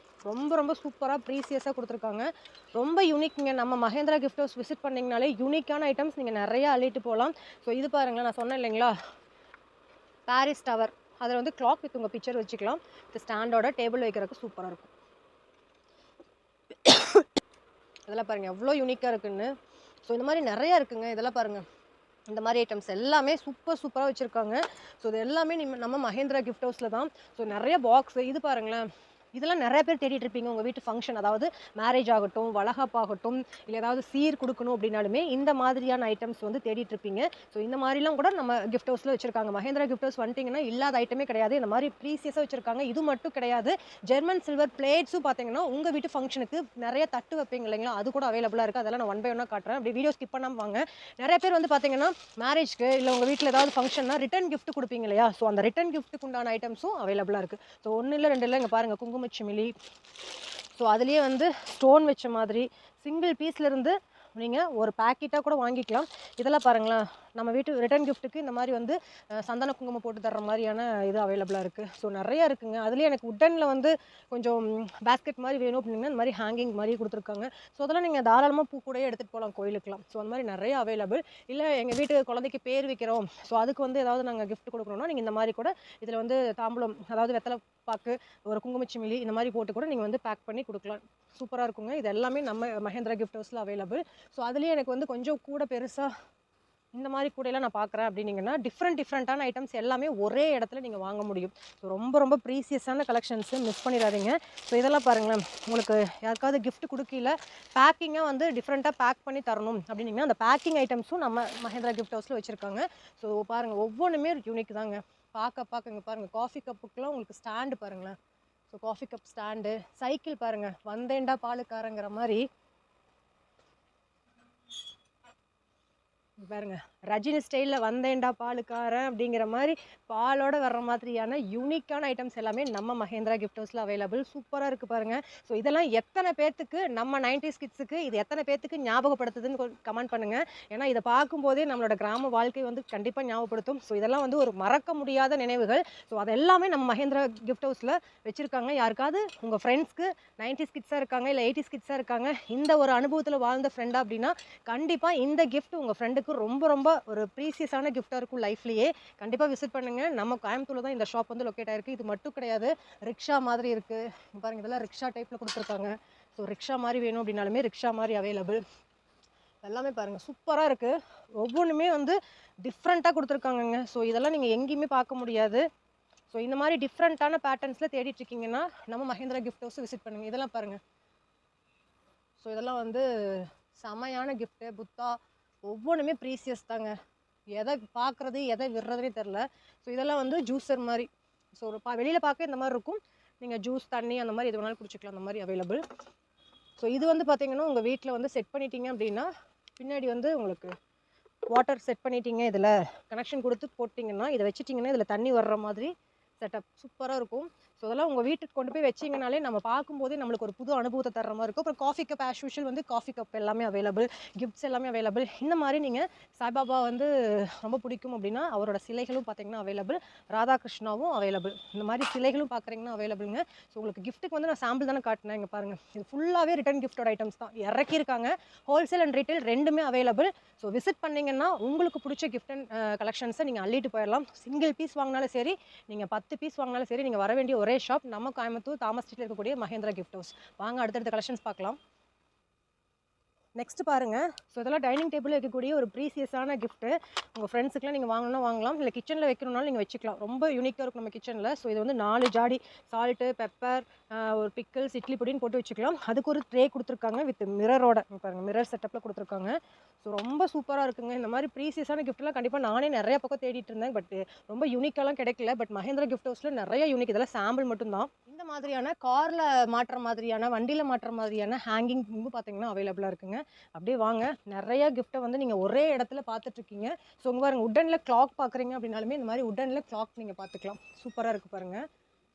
ரொம்ப ரொம்ப சூப்பராக ப்ரீசியஸாக கொடுத்துருக்காங்க. ரொம்ப யூனிக்ங்க. நம்ம மஹேந்திரா கிஃப்ட் ஹவுஸ் விசிட் பண்ணிங்கனாலே யூனிக்கான ஐட்டம்ஸ் நீங்கள் நிறையா அள்ளிட்டு போகலாம். ஸோ இது பாருங்களேன், நான் சொன்னேன் இல்லைங்களா, பாரிஸ் டவர். அதில் வந்து கிளாக் வித் உங்கள் பிக்சர் வச்சுக்கலாம். இந்த ஸ்டாண்டோட டேபிள் வைக்கிறதுக்கு சூப்பராக இருக்கும். இதெல்லாம் பாருங்கள் எவ்வளோ யூனிக்காக இருக்குன்னு. ஸோ இந்த மாதிரி நிறையா இருக்குங்க. இதெல்லாம் பாருங்கள், இந்த மாதிரி ஐட்டம்ஸ் எல்லாமே சூப்பராக வச்சுருக்காங்க. ஸோ இது எல்லாமே நம்ம மஹேந்திரா கிஃப்ட் ஹவுஸில் தான். ஸோ நிறைய பாக்ஸு. இது பாருங்களேன், இதெல்லாம் நிறைய பேர் தேடிட்டு இருப்பீங்க. உங்கள் வீட்டு ஃபங்க்ஷன், அதாவது மேரேஜ் ஆகட்டும், வளகாப்பாகட்டும், இல்லை ஏதாவது சீர் கொடுக்கணும் அப்படின்னாலுமே இந்த மாதிரியான ஐட்டம்ஸ் வந்து தேடிட்டு இருப்பீங்க. ஸோ இந்த மாதிரிலாம் கூட நம்ம கிஃப்ட் ஹவுஸில் வச்சுருக்காங்க. மஹேந்திரா கிஃப்ட் ஹவுஸ் வந்துட்டிங்கன்னா இல்லாத ஐட்டமே கிடையாது. இந்த மாதிரி ப்ரீசியஸாக வச்சுருக்காங்க. இது மட்டும் கிடையாது, ஜெர்மன் சில்வர் பிளேட்ஸும் பார்த்தீங்கன்னா உங்கள் வீட்டு ஃபங்க்ஷனுக்கு நிறைய தட்டு வைப்பீங்க இல்லைங்களா, அது கூட அவைலபிளாக இருக்குது. அதெல்லாம் நான் ஒன் பை ஒன்னாக காட்டுறேன், அப்படி வீடியோ ஸ்கிப் பண்ணாமல் வாங்க. நிறைய பேர் வந்து பார்த்தீங்கன்னா மேரேஜ்க்கு இல்லை உங்கள் வீட்டில் ஏதாவது ஃபங்க்ஷன்னா ரிட்டன் கிஃப்ட் கொடுப்பீங்க இல்லையா, ஸோ அந்த ரிட்டன் கிஃப்ட்டுக்கு உண்டான ஐட்டம்ஸும் அவைலபிளாக இருக்குது. ஸோ 1 இல்லை 2 இல்லை, இங்கே பாருங்கள் குங்குமச்சிமிலி. ஸோ அதுலேயே வந்து ஸ்டோன் வச்ச மாதிரி சிங்கிள் பீஸ்லேருந்து நீங்கள் ஒரு பேக்கெட்டாக கூட வாங்கிக்கலாம். இதெல்லாம் பாருங்களேன், நம்ம வீட்டு ரிட்டர்ன் கிஃப்ட்டுக்கு இந்த மாதிரி வந்து சந்தன குங்குமம் போட்டு தர்ற மாதிரியான இது அவைலபிளாக இருக்குது. ஸோ நிறையா இருக்குங்க. அதுலேயே எனக்கு உட்டனில் வந்து கொஞ்சம் பேஸ்கெட் மாதிரி வேணும் அப்படின்னா இந்த மாதிரி ஹேங்கிங் மாதிரி கொடுத்துருக்காங்க. ஸோ அதெல்லாம் நீங்கள் தாராளமாக பூ கூடயே எடுத்துகிட்டு போகலாம் கோயிலுக்குலாம். ஸோ அந்த மாதிரி நிறைய அவைலபிள். இல்லை எங்கள் வீட்டு குழந்தைக்கு பேர் வைக்கிறோம், ஸோ அதுக்கு வந்து ஏதாவது நாங்கள் கிஃப்ட் கொடுக்கணும்னா நீங்கள் இந்த மாதிரி கூட இதில் வந்து தாம்பூலம், அதாவது வெத்தலை பாக்கு, ஒரு குங்குமச்சிமிலி இந்த மாதிரி போட்டு கூட நீங்கள் வந்து பேக் பண்ணி கொடுக்கலாம். சூப்பராக இருக்குங்க. இது எல்லாமே நம்ம மஹேந்திரா கிஃப்ட் ஹவுஸில் அவைலபிள். ஸோ அதுலேயே எனக்கு வந்து கொஞ்சம் கூட பெருசாக இந்த மாதிரி கூடையெல்லாம் நான் பார்க்குறேன் அப்படின்னீங்கன்னா டிஃப்ரெண்ட்டான ஐட்டம்ஸ் எல்லாமே ஒரே இடத்துல நீங்கள் வாங்க முடியும். ஸோ ரொம்ப ரொம்ப ப்ரீசியஸான கலெக்ஷன்ஸு, மிஸ் பண்ணிடாதீங்க. ஸோ இதெல்லாம் பாருங்களேன், உங்களுக்கு யாருக்காவது கிஃப்ட் கொடுக்கல பேக்கிங்காக வந்து டிஃப்ரெண்ட்டாக பேக் பண்ணி தரணும் அப்படின்னீங்கன்னா அந்த பேக்கிங் ஐட்டம்ஸும் நம்ம மஹேந்திரா கிஃப்ட் ஹவுஸில் வச்சுருக்காங்க. ஸோ பாருங்கள், ஒவ்வொன்றுமே யூனிக் தாங்க. பார்க்க இங்கே பாருங்கள், காஃபி கப்புக்கெலாம் உங்களுக்கு ஸ்டாண்டு பாருங்களேன். So coffee cup stand, cycle பாருங்கள், வந்தேண்டா பாலுக்காரங்கிற மாதிரி பாருங்க, ரஜினி ஸ்டைலில் வந்தேண்டா பாலுக்காரன் அப்படிங்கிற மாதிரி பாலோட வர்ற மாதிரியான யூனிக்கான ஐட்டம்ஸ் எல்லாமே நம்ம மஹேந்திரா கிஃப்ட் ஹவுஸில் அவைலபிள். சூப்பராக இருக்குது பாருங்கள். ஸோ இதெல்லாம் எத்தனை பேர்த்துக்கு நம்ம 90s கிட்ஸுக்கு இது எத்தனை பேர்த்துக்கு ஞாபகப்படுத்துதுன்னு கமெண்ட் பண்ணுங்கள். ஏன்னா இதை பார்க்கும்போதே நம்மளோட கிராம வாழ்க்கை வந்து கண்டிப்பாக ஞாபகப்படுத்தும். ஸோ இதெல்லாம் வந்து ஒரு மறக்க முடியாத நினைவுகள். ஸோ அது எல்லாமே நம்ம மஹேந்திரா கிஃப்ட் ஹவுஸில் வச்சுருக்காங்க. யாருக்காவது உங்கள் ஃப்ரெண்ட்ஸ்க்கு 90s கிட்ஸாக இருக்காங்க, இல்லை 80s கிட்ஸாக இருக்காங்க, இந்த ஒரு அனுபவத்தில் வாழ்ந்த ஃப்ரெண்டாக அப்படின்னா கண்டிப்பாக இந்த கிஃப்ட் உங்கள் ஃப்ரெண்டுக்கு ரொம்ப ரொம்ப ஒரு ப்ரீசியஸான கிஃப்டாக இருக்கும் லைஃப்லேயே. கண்டிப்பாக விசிட் பண்ணுங்கள். நம்ம கோயம்புத்தூரில் தான் இந்த ஷாப் வந்து லொக்கேட் ஆகிருக்கு. இது மட்டும் கிடையாது, ரிக்ஷா மாதிரி இருக்குது பாருங்கள், இதெல்லாம் ரிக்ஷா டைப்பில் கொடுத்துருக்காங்க. ஸோ ரிக்ஷா மாதிரி வேணும் அப்படின்னாலுமே ரிக்ஷா மாதிரி அவைலபிள். எல்லாமே பாருங்கள் சூப்பராக இருக்குது. ஒவ்வொன்றுமே வந்து டிஃப்ரெண்ட்டாக கொடுத்துருக்காங்கங்க. ஸோ இதெல்லாம் நீங்கள் எங்கேயுமே பார்க்க முடியாது. ஸோ இந்த மாதிரி டிஃப்ரெண்ட்டான பேட்டர்ன்ஸில் தேடிட்டுருக்கீங்கன்னா நம்ம மஹேந்திரா கிஃப்ட் ஹவுஸ் விசிட் பண்ணுங்கள். இதெல்லாம் பாருங்கள். ஸோ இதெல்லாம் வந்து செமையான கிஃப்ட்டு. புத்தா ஒவ்வொன்றுமே ப்ரீசியஸ் தாங்க. எதை பார்க்குறது எதை விடுறதுனே தெரில. ஸோ இதெல்லாம் வந்து ஜூஸர் மாதிரி. ஸோ ஒரு வெளியில் பார்க்க இந்த மாதிரி இருக்கும். நீங்கள் ஜூஸ் தண்ணி அந்த மாதிரி எது வேணாலும் குடிச்சிக்கலாம். அந்த மாதிரி அவைலபிள். ஸோ இது வந்து பார்த்தீங்கன்னா உங்கள் வீட்டில் வந்து செட் பண்ணிட்டீங்க அப்படின்னா பின்னாடி வந்து உங்களுக்கு வாட்டர் செட் பண்ணிட்டீங்க, இதில் கனெக்ஷன் கொடுத்து போட்டிங்கன்னா இதை வச்சுட்டிங்கன்னா இதில் தண்ணி வர்ற மாதிரி செட்டப் சூப்பராக இருக்கும். ஸோ அதெல்லாம் உங்கள் வீட்டுக்கு கொண்டு போய் வச்சிங்கனாலே நம்ம பார்க்கும்போதே நம்மளுக்கு ஒரு புது அனுபவத்தை தர்ற மாதிரி இருக்கும். அப்புறம் காஃபி கப் ஆஸ் யூஷுவல் வந்து காஃபி கப் எல்லாமே அவைலபிள், கிஃப்ட்ஸ் எல்லாமே அவைலபிள். இந்த மாதிரி நீங்கள் சாய்பாபா வந்து ரொம்ப பிடிக்கும் அப்படின்னா அவரோட சிலைகளும் பார்த்தீங்கன்னா அவைலபிள், ராதாகிருஷ்ணாவும் அவைலபிள். இந்த மாதிரி சிலைகளும் பார்க்குறீங்கன்னா அவைலபிளுங்க. ஸோ உங்களுக்கு கிஃப்ட்டுக்கு வந்து நான் சாம்பிள் தானே காட்டினேன். இங்கே பாருங்கள், இது ஃபுல்லாகவே ரிட்டன் கிஃப்டோட ஐட்டம்ஸ் தான் இறக்கியிருக்காங்க. ஹோல்சேல் அண்ட் ரீட்டைல் ரெண்டுமே அவைலபிள். ஸோ விசிட் பண்ணிங்கன்னா உங்களுக்கு பிடிச்ச கிஃப்ட் அண்ட் கலெக்ஷன்ஸை நீங்கள் அள்ளிட்டு போயிடலாம். சிங்கிள் பீஸ் வாங்கினாலும் சரி, நீங்கள் 10 பீஸ் வாங்கினாலும் சரி, நீங்கள் வர வேண்டிய ஒரே ஷாப் நம்ம கோயம்புத்தூர் தாமஸ் ஸ்ட்ரீட்ல இருக்கக்கூடிய மஹேந்திரா கிஃப்ட் ஹவுஸ். வாங்க அடுத்தடுத்த கலெக்ஷன்ஸ் பார்க்கலாம். நெக்ஸ்ட் பாருங்க. ஸோ இதெல்லாம் டைனிங் டேபிள் வைக்கக்கூடிய ஒரு ப்ரீசியஸான கிஃப்ட்டு. உங்கள் ஃப்ரெண்ட்ஸுக்குலாம் நீங்கள் வாங்கணும்னா வாங்கலாம், இல்லை கிச்சனில் வைக்கணும்னாலும் நீங்கள் வச்சுக்கலாம். ரொம்ப யூனிக்காக இருக்கும் நம்ம கிச்சனில். ஸோ இது வந்து 4 ஜாடி சால்ட்டு, பெப்பர், ஒரு பிக்கிள்ஸ், இட்லி பொடின்னு போட்டு வச்சுக்கலாம். அதுக்கு ஒரு ட்ரே கொடுத்துருக்காங்க வித் மிரரோட. பாருங்கள், மிரர் செட்டப்பில் கொடுத்துருக்காங்க. ஸோ ரொம்ப சூப்பராக இருக்குங்க. இந்த மாதிரி ப்ரீசியஸான கிஃப்ட்லாம் கண்டிப்பாக நானே நிறைய பக்கம் தேடிட்டு இருந்தேன். பட் ரொம்ப யூனிக்காலாம் கிடைக்கல. பட் மஹேந்திரா கிஃப்ட் ஹவுஸில் நிறைய யூனிக். இதெல்லாம் சாம்பிள் மட்டும்தான். இந்த மாதிரியான காரில் மாட்டுற மாதிரியான, வண்டியில் மாட்டுற மாதிரியான ஹேங்கிங் பார்த்தீங்கன்னா அவைலபிளாக இருக்குங்க. அப்படியே வாங்க, நிறைய கிஃப்ட்டை வந்து நீங்கள் ஒரே இடத்துல பார்த்துட்ருக்கீங்க. ஸோ உங்கள் பாருங்கள், உட்டனில் கிளாக் பார்க்குறீங்க அப்படின்னாலுமே இந்த மாதிரி உட்டனில் கிளாக் நீங்கள் பார்த்துக்கலாம். சூப்பராக இருக்குது பாருங்கள்.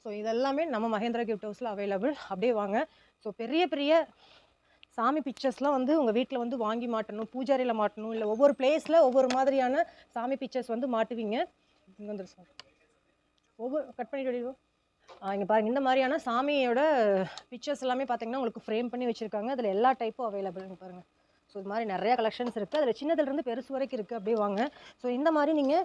ஸோ இதெல்லாமே நம்ம மஹேந்திரா கிஃப்ட் ஹவுஸில் அவைலபிள். அப்படியே வாங்க. ஸோ பெரிய பெரிய சாமி பிக்சர்ஸ்லாம் வந்து உங்கள் வீட்டில் வந்து வாங்கி மாட்டணும், பூஜாரியில் மாட்டணும், இல்லை ஒவ்வொரு பிளேஸில் ஒவ்வொரு மாதிரியான சாமி பிக்சர்ஸ் வந்து மாட்டுவீங்க. இங்கே வந்துரு சார், ஒவ்வொரு கட் பண்ணிட்டு இங்கே பாருங்கள். இந்த மாதிரியான சாமியோட பிக்சர்ஸ் எல்லாமே பார்த்தீங்கன்னா உங்களுக்கு ஃப்ரேம் பண்ணி வச்சுருக்காங்க. அதில் எல்லா டைப்பும் அவைலபிள்னு பாருங்கள். ஸோ இது மாதிரி நிறையா கலெக்ஷன்ஸ் இருக்குது. அதில் சின்னதுலேருந்து பெருசு வரைக்கும் இருக்குது. அப்படியே வாங்க. ஸோ இந்த மாதிரி நீங்கள்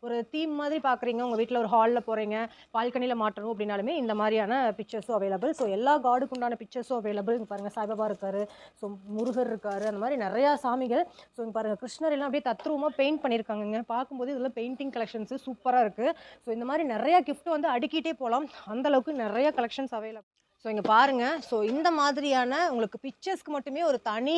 ஒரு தீம் மாதிரி பார்க்குறீங்க, உங்கள் வீட்டில் ஒரு ஹாலில் போகிறீங்க, பால்கனியில் மாட்டணும் அப்படின்னாலுமே இந்த மாதிரியான பிக்சர்ஸும் அவைலபிள். ஸோ எல்லா காடுக்கு உண்டான பிக்சர்ஸும் அவைலபிள். இங்கே பாருங்கள், சாய்பாபா இருக்கார், ஸோ முருகர் இருக்கார், அந்த மாதிரி நிறையா சாமிகள். ஸோ இங்கே பாருங்கள், கிருஷ்ணர் எல்லாம் அப்படியே தத்ரூபமாக பெயிண்ட் பண்ணியிருக்காங்க. பார்க்கும்போது இதெல்லாம் பெயிண்டிங் கலெக்ஷன்ஸு சூப்பராக இருக்குது. ஸோ இந்த மாதிரி நிறையா கிஃப்ட் வந்து அடுக்கிட்டே போகலாம். அந்தளவுக்கு நிறைய கலெக்ஷன்ஸ் அவைலபிள். ஸோ இங்கே பாருங்கள். ஸோ இந்த மாதிரியான உங்களுக்கு பிக்சர்ஸ்க்கு மட்டுமே ஒரு தனி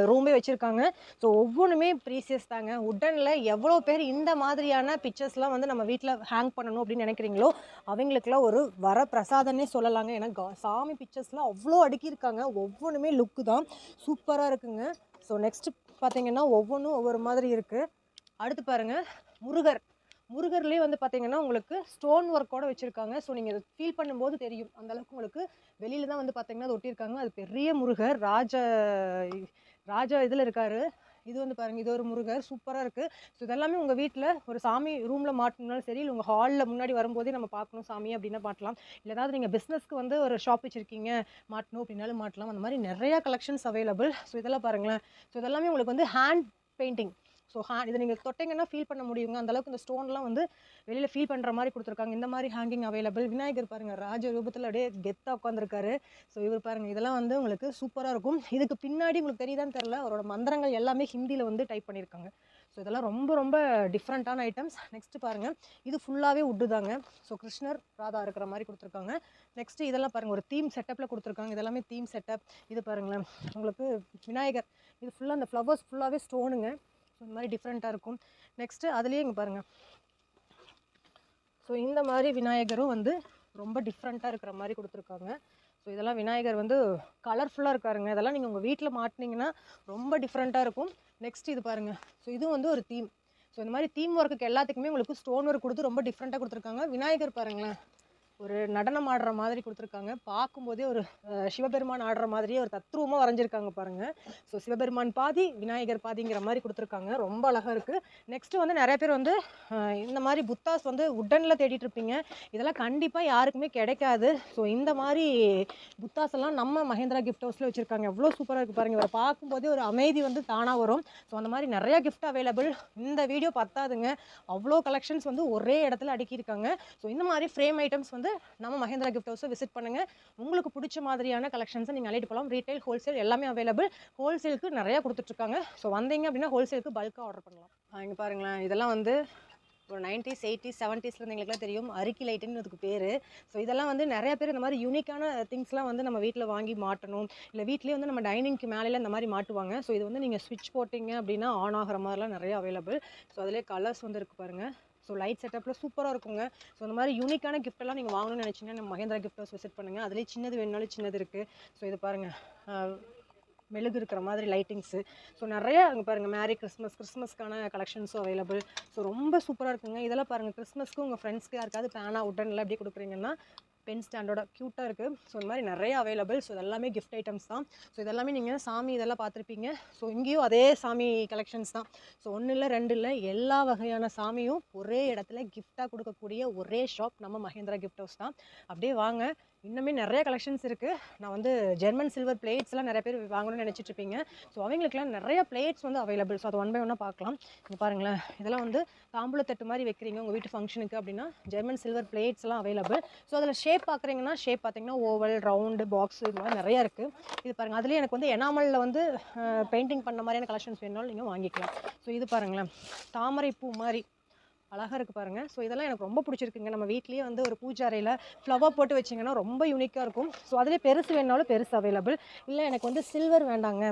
ரூமே வச்சுருக்காங்க. ஸோ ஒவ்வொன்றுமே ப்ரீசியஸ் தாங்க. உட்டனில் எவ்வளோ பேர் இந்த மாதிரியான பிக்சர்ஸ்லாம் வந்து நம்ம வீட்டில் ஹேங் பண்ணணும் அப்படின்னு நினைக்கிறீங்களோ அவங்களுக்குலாம் ஒரு வர பிரசாதனே சொல்லலாங்க. ஏன்னா சாமி பிக்சர்ஸ்லாம் அவ்வளோ அடுக்கியிருக்காங்க. ஒவ்வொன்றுமே லுக்கு தான் சூப்பராக இருக்குங்க. ஸோ நெக்ஸ்ட்டு பார்த்தீங்கன்னா ஒவ்வொன்றும் ஒவ்வொரு மாதிரி இருக்குது. அடுத்து பாருங்கள், முருகர்லேயே வந்து பார்த்தீங்கன்னா உங்களுக்கு ஸ்டோன் ஒர்க்கோடு வச்சுருக்காங்க. ஸோ நீங்கள் இதை ஃபீல் பண்ணும்போது தெரியும், அந்தளவுக்கு உங்களுக்கு வெளியில் தான் வந்து பார்த்தீங்கன்னா அது ஒட்டியிருக்காங்க. அது பெரிய முருகர், ராஜா இதில் இருக்கார். இது வந்து பாருங்கள், இது ஒரு முருகர் சூப்பராக இருக்குது. ஸோ இதெல்லாமே உங்கள் வீட்டில் ஒரு சாமி ரூமில் மாட்டணும்னாலும் சரி, இல்லை உங்கள் ஹாலில் முன்னாடி வரும்போதே நம்ம பார்க்கணும் சாமி அப்படின்னா மாட்டலாம். இல்லை ஏதாவது நீங்கள் பிஸ்னஸ்க்கு வந்து ஒரு ஷாப் வச்சுருக்கீங்க, மாட்டணும் அப்படின்னாலும் மாட்டலாம். அந்த மாதிரி நிறையா கலெக்ஷன்ஸ் அவைலபிள். ஸோ இதெல்லாம் பாருங்களேன். ஸோ இதெல்லாமே உங்களுக்கு வந்து ஹேண்ட் பெயிண்டிங். ஸோ இதை நீங்கள் தொட்டிங்கன்னா ஃபீல் பண்ண முடியுங்க. அந்தளவுக்கு இந்த ஸ்டோன்லாம் வந்து வெளியில் ஃபீல் பண்ணுற மாதிரி கொடுத்துருக்காங்க. இந்த மாதிரி ஹேங்கிங் அவைலபிள். விநாயகர் பாருங்கள், ராஜ ரூபத்தில் அப்படியே கெத்தாக உட்காந்துருக்காரு. ஸோ இவர் பாருங்கள், இதெல்லாம் வந்து உங்களுக்கு சூப்பராக இருக்கும். இதுக்கு பின்னாடி உங்களுக்கு தெரியுதான்னு தெரில, அவரோட மந்திரங்கள் எல்லாமே ஹிந்தியில் வந்து டைப் பண்ணியிருக்காங்க. ஸோ இதெல்லாம் ரொம்ப ரொம்ப டிஃப்ரெண்ட்டான ஐட்டம்ஸ். நெக்ஸ்ட்டு பாருங்கள், இது ஃபுல்லாகவே உட்டு தாங்க. ஸோ கிருஷ்ணர் ராதா இருக்கிற மாதிரி கொடுத்துருக்காங்க. நெக்ஸ்ட்டு இதெல்லாம் பாருங்கள், ஒரு தீம் செட்டப்பில் கொடுத்துருக்காங்க. இதெல்லாமே தீம் செட்டப். இது பாருங்களேன், உங்களுக்கு விநாயகர், இது ஃபுல்லாக அந்த ஃப்ளவர்ஸ் ஃபுல்லாகவே ஸ்டோனுங்க. ஸோ இந்த மாதிரி டிஃப்ரெண்ட்டாக இருக்கும். நெக்ஸ்ட்டு அதுலேயே இங்கே பாருங்கள். ஸோ இந்த மாதிரி விநாயகரும் வந்து ரொம்ப டிஃப்ரெண்ட்டாக இருக்கிற மாதிரி கொடுத்துருக்காங்க. ஸோ இதெல்லாம் விநாயகர் வந்து கலர்ஃபுல்லாக இருக்காருங்க. இதெல்லாம் நீங்கள் உங்கள் வீட்டில் மாட்டினீங்கன்னா ரொம்ப டிஃப்ரெண்ட்டாக இருக்கும். நெக்ஸ்ட் இது பாருங்கள். ஸோ இதுவும் வந்து ஒரு தீம். ஸோ இந்த மாதிரி தீம் ஒர்க்குக்கு எல்லாத்துக்குமே உங்களுக்கு ஸ்டோன் ஒர்க் கொடுத்து ரொம்ப டிஃப்ரெண்ட்டாக கொடுத்துருக்காங்க. விநாயகர் பாருங்களேன், ஒரு நடனம் ஆடுற மாதிரி கொடுத்துருக்காங்க. பார்க்கும்போதே ஒரு சிவபெருமான் ஆடுற மாதிரியே ஒரு தத்ரூபமாக வரைஞ்சிருக்காங்க பாருங்கள். ஸோ சிவபெருமான் பாதி, விநாயகர் பாதிங்கிற மாதிரி கொடுத்துருக்காங்க. ரொம்ப அழகாக இருக்குது. நெக்ஸ்ட்டு வந்து நிறைய பேர் வந்து இந்த மாதிரி புத்தாஸ் வந்து உட்டனில் தேடிட்டு இருப்பீங்க. இதெல்லாம் கண்டிப்பாக யாருக்குமே கிடைக்காது. ஸோ இந்த மாதிரி புத்தாஸ் எல்லாம் நம்ம மஹேந்திரா கிஃப்ட் ஹவுஸில் வச்சுருக்காங்க. எவ்வளோ சூப்பராக இருக்குது பாருங்கள். இவரை பார்க்கும்போதே ஒரு அமைதி வந்து தானாக வரும். ஸோ அந்த மாதிரி நிறையா கிஃப்ட் அவைலபிள். இந்த வீடியோ பத்தாதுங்க, அவ்வளோ கலெக்ஷன்ஸ் வந்து ஒரே இடத்துல அடுக்கியிருக்காங்க. ஸோ இந்த மாதிரி ஃப்ரேம் ஐட்டம்ஸ் வந்து வந்து நம்ம மஹேந்திரா கிஃப்ட் ஹவுஸை விசிட் பண்ணுங்கள். உங்களுக்கு பிடிச்ச மாதிரியான கலெக்ஷன்ஸை நீங்கள் அள்ளிட்டு போகலாம். ரீட்டைல், ஹோல்சேல் எல்லாமே அவைலபிள். ஹோல்சேலுக்கு நிறையா கொடுத்துட்ருக்காங்க. ஸோ வந்தீங்க அப்படின்னா ஹோல்சேலுக்கு பல்காக ஆர்டர் பண்ணலாம். இங்கே பாருங்களேன், இதெல்லாம் வந்து ஒரு 90s 80s 70s எங்களுக்குலாம் தெரியும், அரிக்கி லைட்டுன்னு அதுக்கு பேர். ஸோ இதெல்லாம் வந்து நிறைய பேர் இந்த மாதிரி யூனிக்கான திங்ஸ்லாம் வந்து நம்ம வீட்டில் வாங்கி மாட்டணும், இல்லை வீட்லேயே வந்து நம்ம டைனிங்க்கு மேலே இந்த மாதிரி மாட்டுவாங்க. ஸோ இது வந்து நீங்கள் ஸ்விட்ச் போட்டிங்க அப்படின்னா ஆன் ஆகிற மாதிரிலாம் நிறைய அவைலபிள். ஸோ அதிலே கலர்ஸ் வந்து இருக்குது பாருங்கள். ஸோ லைட் செட்டப்பில் சூப்பராக இருக்குங்க. ஸோ இந்த மாதிரி யூனிக்கான கிஃப்ட்டெல்லாம் நீங்கள் வாங்கணும்னு நினச்சிங்கன்னா நம்ம மஹேந்திரா கிஃப்ட் ஹவுஸ் விசிட் பண்ணுங்கள். அதுலேயே சின்னது வேணுனாலும் சின்னது இருக்குது. ஸோ இது பாருங்கள், மெழுகு இருக்கிற மாதிரி லைட்டிங்ஸு. ஸோ நிறையா அங்கே பாருங்கள், மேரி கிறிஸ்மஸ்க்கான கலெக்ஷன்ஸும் அவைலபிள். ஸோ ரொம்ப சூப்பராக இருக்குங்க. இதெல்லாம் பாருங்கள், கிறிஸ்மஸ்க்கு உங்கள் ஃப்ரெண்ட்ஸ்க்கு யாருக்காவது பேனா உட்டன்லாம் எப்படி கொடுக்குறீங்கன்னா பென் ஸ்டாண்டோட க்யூட்டாக இருக்குது. ஸோ இந்த மாதிரி நிறைய அவைலபிள். ஸோ இதெல்லாமே கிஃப்ட் ஐட்டம்ஸ் தான். ஸோ இதெல்லாமே நீங்கள் சாமி இதெல்லாம் பார்த்துருப்பீங்க. ஸோ இங்கேயும் அதே சாமி கலெக்ஷன்ஸ் தான். ஸோ 1 இல்லை 2 இல்லை, எல்லா வகையான சாமியும் ஒரே இடத்துல கிஃப்டாக கொடுக்கக்கூடிய ஒரே ஷாப் நம்ம மஹேந்திரா கிஃப்ட் ஹவுஸ் தான். அப்படியே வாங்க, இன்னுமே நிறைய கலெக்ஷன்ஸ் இருக்குது. நான் வந்து ஜெர்மன் சில்வர் பிளேட்ஸ்லாம் நிறைய பேர் வாங்கணும்னு நினச்சிட்டு இருப்பீங்க. ஸோ அவங்களுக்குலாம் நிறைய பிளேட்ஸ் வந்து அவைலபிள். ஸோ அது 1 by 1 பார்க்கலாம். இங்கே பாருங்களேன், இதெல்லாம் வந்து தாம்பூலத்தட்டு மாதிரி வைக்கிறீங்க உங்கள் வீட்டு ஃபங்க்ஷனுக்கு அப்படின்னா ஜெர்மன் சில்வர் பிளேட்ஸ்லாம் அவைலபிள். ஸோ அதில் ஷேப் பார்க்குறீங்கன்னா ஷேப் பார்த்தீங்கன்னா ஓவல், ரவுண்டு, பாக்ஸ் இது மாதிரி நிறையா இருக்குது. இது பாருங்கள், அதுலேயே எனக்கு வந்து எனாமலில் வந்து பெயிண்டிங் பண்ண மாதிரியான கலெக்ஷன்ஸ் வேணுனாலும் நீங்கள் வாங்கிக்கலாம். ஸோ இது பாருங்களேன், தாமரை பூ மாதிரி அழகாக இருக்குது பாருங்கள். ஸோ இதெல்லாம் எனக்கு ரொம்ப பிடிச்சிருக்குங்க. நம்ம வீட்லேயே வந்து ஒரு பூஜை அறையில் ஃப்ளவர் போட்டு வச்சிங்கன்னா ரொம்ப யூனிக்காக இருக்கும். ஸோ அதிலே பெருசு வேணுனாலும் பெருசு அவைலபிள். இல்லை எனக்கு வந்து சில்வர் வேண்டாங்க,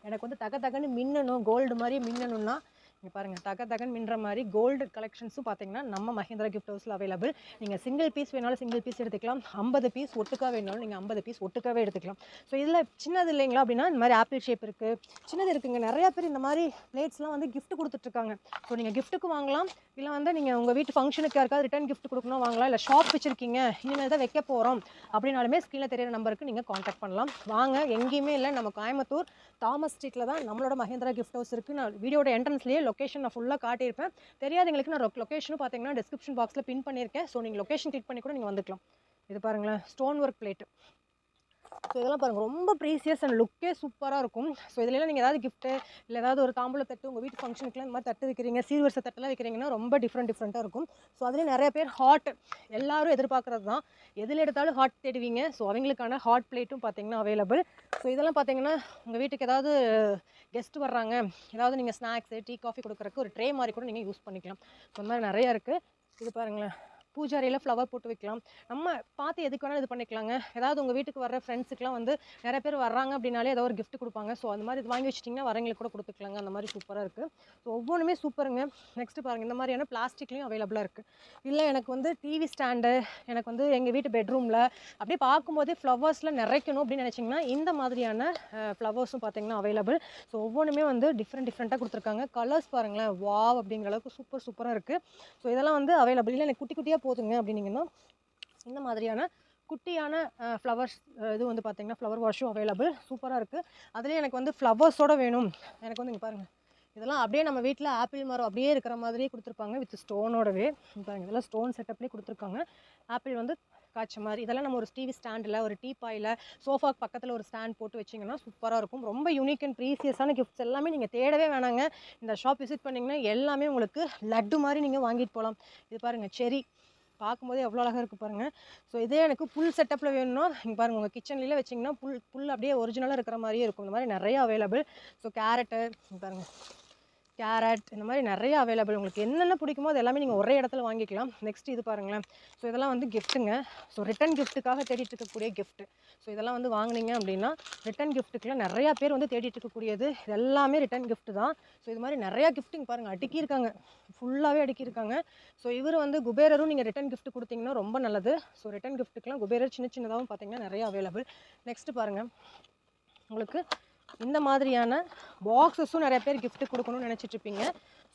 எனக்கு வந்து தகன்னு மின்னணும், கோல்டு மாதிரி மின்னணும்னா இங்கே பாருங்கள், தகன்னு மின்ற மாதிரி கோல்டு கலெக்ஷன்ஸும் பார்த்தீங்கன்னா நம்ம மஹேந்திரா கிஃப்ட் ஹவுஸில் அவைலபிள். நீங்கள் சிங்கிள் பீஸ் வேணாலும் சிங்கிள் பீஸ் எடுத்துக்கலாம், 50 பீஸ் ஒட்டுக்காக வேணாலும் நீங்கள் 50 பீஸ் ஒட்டுக்காவே எடுத்துக்கலாம். ஸோ இதில் சின்னது இல்லைங்களா அப்படின்னா இந்த மாதிரி ஆப்பிள் ஷேப் இருக்குது, சின்னது இருக்குங்க. நிறையா பேர் இந்த மாதிரி பிளேட்ஸ்லாம் வந்து கிஃப்ட் கொடுத்துட்ருக்காங்க. ஸோ நீங்கள் கிஃப்ட்டுக்கு வாங்கலாம், இல்லை வந்து நீங்கள் உங்கள் வீட்டு ஃபங்க்ஷனுக்கு யாருக்காவது ரிட்டன் கிஃப்ட் கொடுக்கணும் வாங்கலாம். இல்லை ஷாப் வச்சுருக்கீங்க, இனிமேல் தான் வைக்க போகிறோம் அப்படின்னாலுமே ஸ்க்ரீனில் தெரியிற நம்பருக்கு நீங்கள் காண்டாக்ட் பண்ணலாம். வாங்க, எங்கேயுமே இல்லை, நம்ம கோயம்புத்தூர் தாமஸ் ஸ்ட்ரீட்டில் தான் நம்மளோட மஹேந்திரா கிஃப்ட் ஹவுஸ் இருக்குது. நான் வீடியோட என்ட்ரன்ஸ்லேயே லொக்கேஷன் நான் ஃபுல்லாக காட்டியிருப்பேன். தெரியாதவங்களுக்கு நான் லொக்கேஷனும் பார்த்தீங்கன்னா டிஸ்கிரிப்ஷன் பாக்ஸில் பின் பண்ணியிருக்கேன். ஸோ நீங்கள் லொக்கேஷன் கிளிக் பண்ணி கூட நீங்கள் வந்துக்கலாம். இது பாருங்களேன், ஸ்டோன் ஒர்க் பிளேட்டு. ஸோ இதெல்லாம் பாருங்கள், ரொம்ப ப்ரீசியஸ் அண்ட் லுக்கே சூப்பராக இருக்கும். ஸோ இதில் நீங்கள் ஏதாவது கிஃப்ட்டு இல்லை ஏதாவது ஒரு தாம்பூல தட்டு உங்கள் வீட்டு ஃபங்க்ஷனுக்குலாம் இந்த மாதிரி தட்டு வைக்கிறீங்க, சீர்வரிசை தட்டெல்லாம் வைக்கிறீங்கன்னா ரொம்ப டிஃப்ரெண்ட்டாக இருக்கும். ஸோ அதுலேயே நிறைய பேர் ஹாட் எல்லாரும் எதிர்பார்க்குறது தான், எதில் எடுத்தாலும் ஹாட் தேடுவீங்க. ஸோ அவங்களுக்கான ஹாட் பிளேட்டும் பார்த்தீங்கன்னா அவைலபிள். ஸோ இதெல்லாம் பார்த்தீங்கன்னா உங்கள் வீட்டுக்கு ஏதாவது கெஸ்ட் வர்றாங்க, ஏதாவது நீங்கள் ஸ்நாக்ஸு டீ காஃபி கொடுக்குறக்கு ஒரு ட்ரே மாதிரி கூட நீங்கள் யூஸ் பண்ணிக்கலாம். ஸோ இந்த மாதிரி நிறையா இருக்குது. இது பாருங்களேன், பூஜாரியில் ஃப்ளவர் போட்டு வைக்கலாம். நம்ம பார்த்து எதுக்கு வேணாலும் இது பண்ணிக்கலாங்க. ஏதாவது உங்கள் வீட்டுக்கு வர ஃப்ரெண்ட்ஸுக்குலாம் வந்து நிறைய பேர் வர்றாங்க அப்படின்னாலே ஏதோ ஒரு கிஃப்ட் கொடுப்பாங்க. ஸோ அந்த மாதிரி இது வாங்கி வச்சிட்டிங்கன்னா வரவங்களுக்கு கூட கொடுத்துக்கலாங்க. அந்த மாதிரி சூப்பராக இருக்குது. ஸோ ஒவ்வொன்றுமே சூப்பருங்க. நெக்ஸ்ட்டு பாருங்கள், இந்த மாதிரியான பிளாஸ்டிக்லேயும் அவைலபிளாக இருக்குது. இல்லை எனக்கு வந்து டிவி ஸ்டாண்டு, எனக்கு வந்து எங்கள் வீட்டு பெட்ரூமில் அப்படியே பார்க்கும்போதே ஃப்ளவர்ஸில் நிறைக்கணும் அப்படின்னு நினச்சிங்கன்னா இந்த மாதிரியான ஃப்ளவர்ஸும் பார்த்தீங்கன்னா அவைலபிள். ஸோ ஒவ்வொன்றுமே வந்து டிஃப்ரெண்ட்டாக கொடுத்துருக்காங்க. கலர்ஸ் பாருங்களேன், வாவ் அப்படிங்கிற அளவுக்கு சூப்பராக இருக்குது. ஸோ இதெல்லாம் வந்து அவைலபிள். இல்லை எனக்கு குட்டி குட்டியாக போதுங்க அப்படின்னீங்கன்னா இந்த மாதிரியான குட்டியான ஃப்ளவர்ஸ் இது வந்து பார்த்திங்கன்னா ஃப்ளவர் வாஷும் அவைலபிள். சூப்பராக இருக்குது. அதுலேயே எனக்கு வந்து ஃப்ளவர்ஸோடு வேணும், எனக்கு வந்து இங்கே பாருங்கள், இதெல்லாம் அப்படியே நம்ம வீட்டில் ஆப்பிள் மரம் அப்படியே இருக்கிற மாதிரியே கொடுத்துருப்பாங்க வித் ஸ்டோனோடவே. பாருங்கள், இதெல்லாம் ஸ்டோன் செட்டப்லேயே கொடுத்துருக்காங்க. ஆப்பிள் வந்து காய்ச்ச மாதிரி இதெல்லாம் நம்ம ஒரு டிவி ஸ்டாண்டில், ஒரு டீப்பாயில், சோஃபாக்கு பக்கத்தில் ஒரு ஸ்டாண்ட் போட்டு வச்சிங்கன்னா சூப்பராக இருக்கும். ரொம்ப யூனிக் அண்ட் ப்ரீசியஸான கிஃப்ட்ஸ் எல்லாமே நீங்கள் தேடவே வேணாங்க. இந்த ஷாப் விசிட் பண்ணிங்கன்னா எல்லாமே உங்களுக்கு லட்டு மாதிரி நீங்கள் வாங்கிட்டு போகலாம். இது பாருங்கள், செரி பார்க்கும்போதே எவ்வளோ அழகாக இருக்குது பாருங்கள். ஸோ இதே எனக்கு புல் செட்டப்பில் வேணும்னா இங்கே பாருங்கள், உங்கள் கிச்சன்லேயே வச்சிங்கன்னா புல் அப்படியே ஒரிஜினலாக இருக்கிற மாதிரியே இருக்கும். இந்த மாதிரி நிறைய அவைலபிள். ஸோ கேரட்டு பாருங்கள், கேரட் இந்த மாதிரி நிறைய அவைலபிள். உங்களுக்கு என்னென்ன பிடிக்குமோ அது எல்லாமே நீங்கள் ஒரே இடத்துல வாங்கிக்கலாம். நெக்ஸ்ட் இது பாருங்களேன். ஸோ இதெல்லாம் வந்து கிஃப்ட்டுங்க. ஸோ ரிட்டன் கிஃப்ட்டுக்காக தேடிட்டு இருக்கக்கூடிய கிஃப்ட்டு. ஸோ இதெல்லாம் வந்து வாங்கினீங்க அப்படின்னா ரிட்டன் கிஃப்ட்டுக்குலாம் நிறையா பேர் வந்து தேடிட்டு இருக்கக்கூடியது இது எல்லாமே ரிட்டன் கிஃப்ட்டு தான். ஸோ இது மாதிரி நிறையா கிஃப்ட்டுங்க பாருங்கள், அடுக்கியிருக்காங்க, ஃபுல்லாகவே அடுக்கியிருக்காங்க. ஸோ இவர் வந்து குபேரரும் நீங்கள் ரிட்டன் கிஃப்ட் கொடுத்தீங்கன்னா ரொம்ப நல்லது. ஸோ ரிட்டன் கிஃப்ட்டுக்கெலாம் குபேரர் சின்னதாகவும் பார்த்தீங்கன்னா நிறைய அவைலபிள். நெக்ஸ்ட்டு பாருங்கள், உங்களுக்கு இந்த மாதிரியான பாக்ஸஸும் நிறைய பேர் கிஃப்ட்டு கொடுக்கணும்னு நினச்சிட்ருப்பீங்க.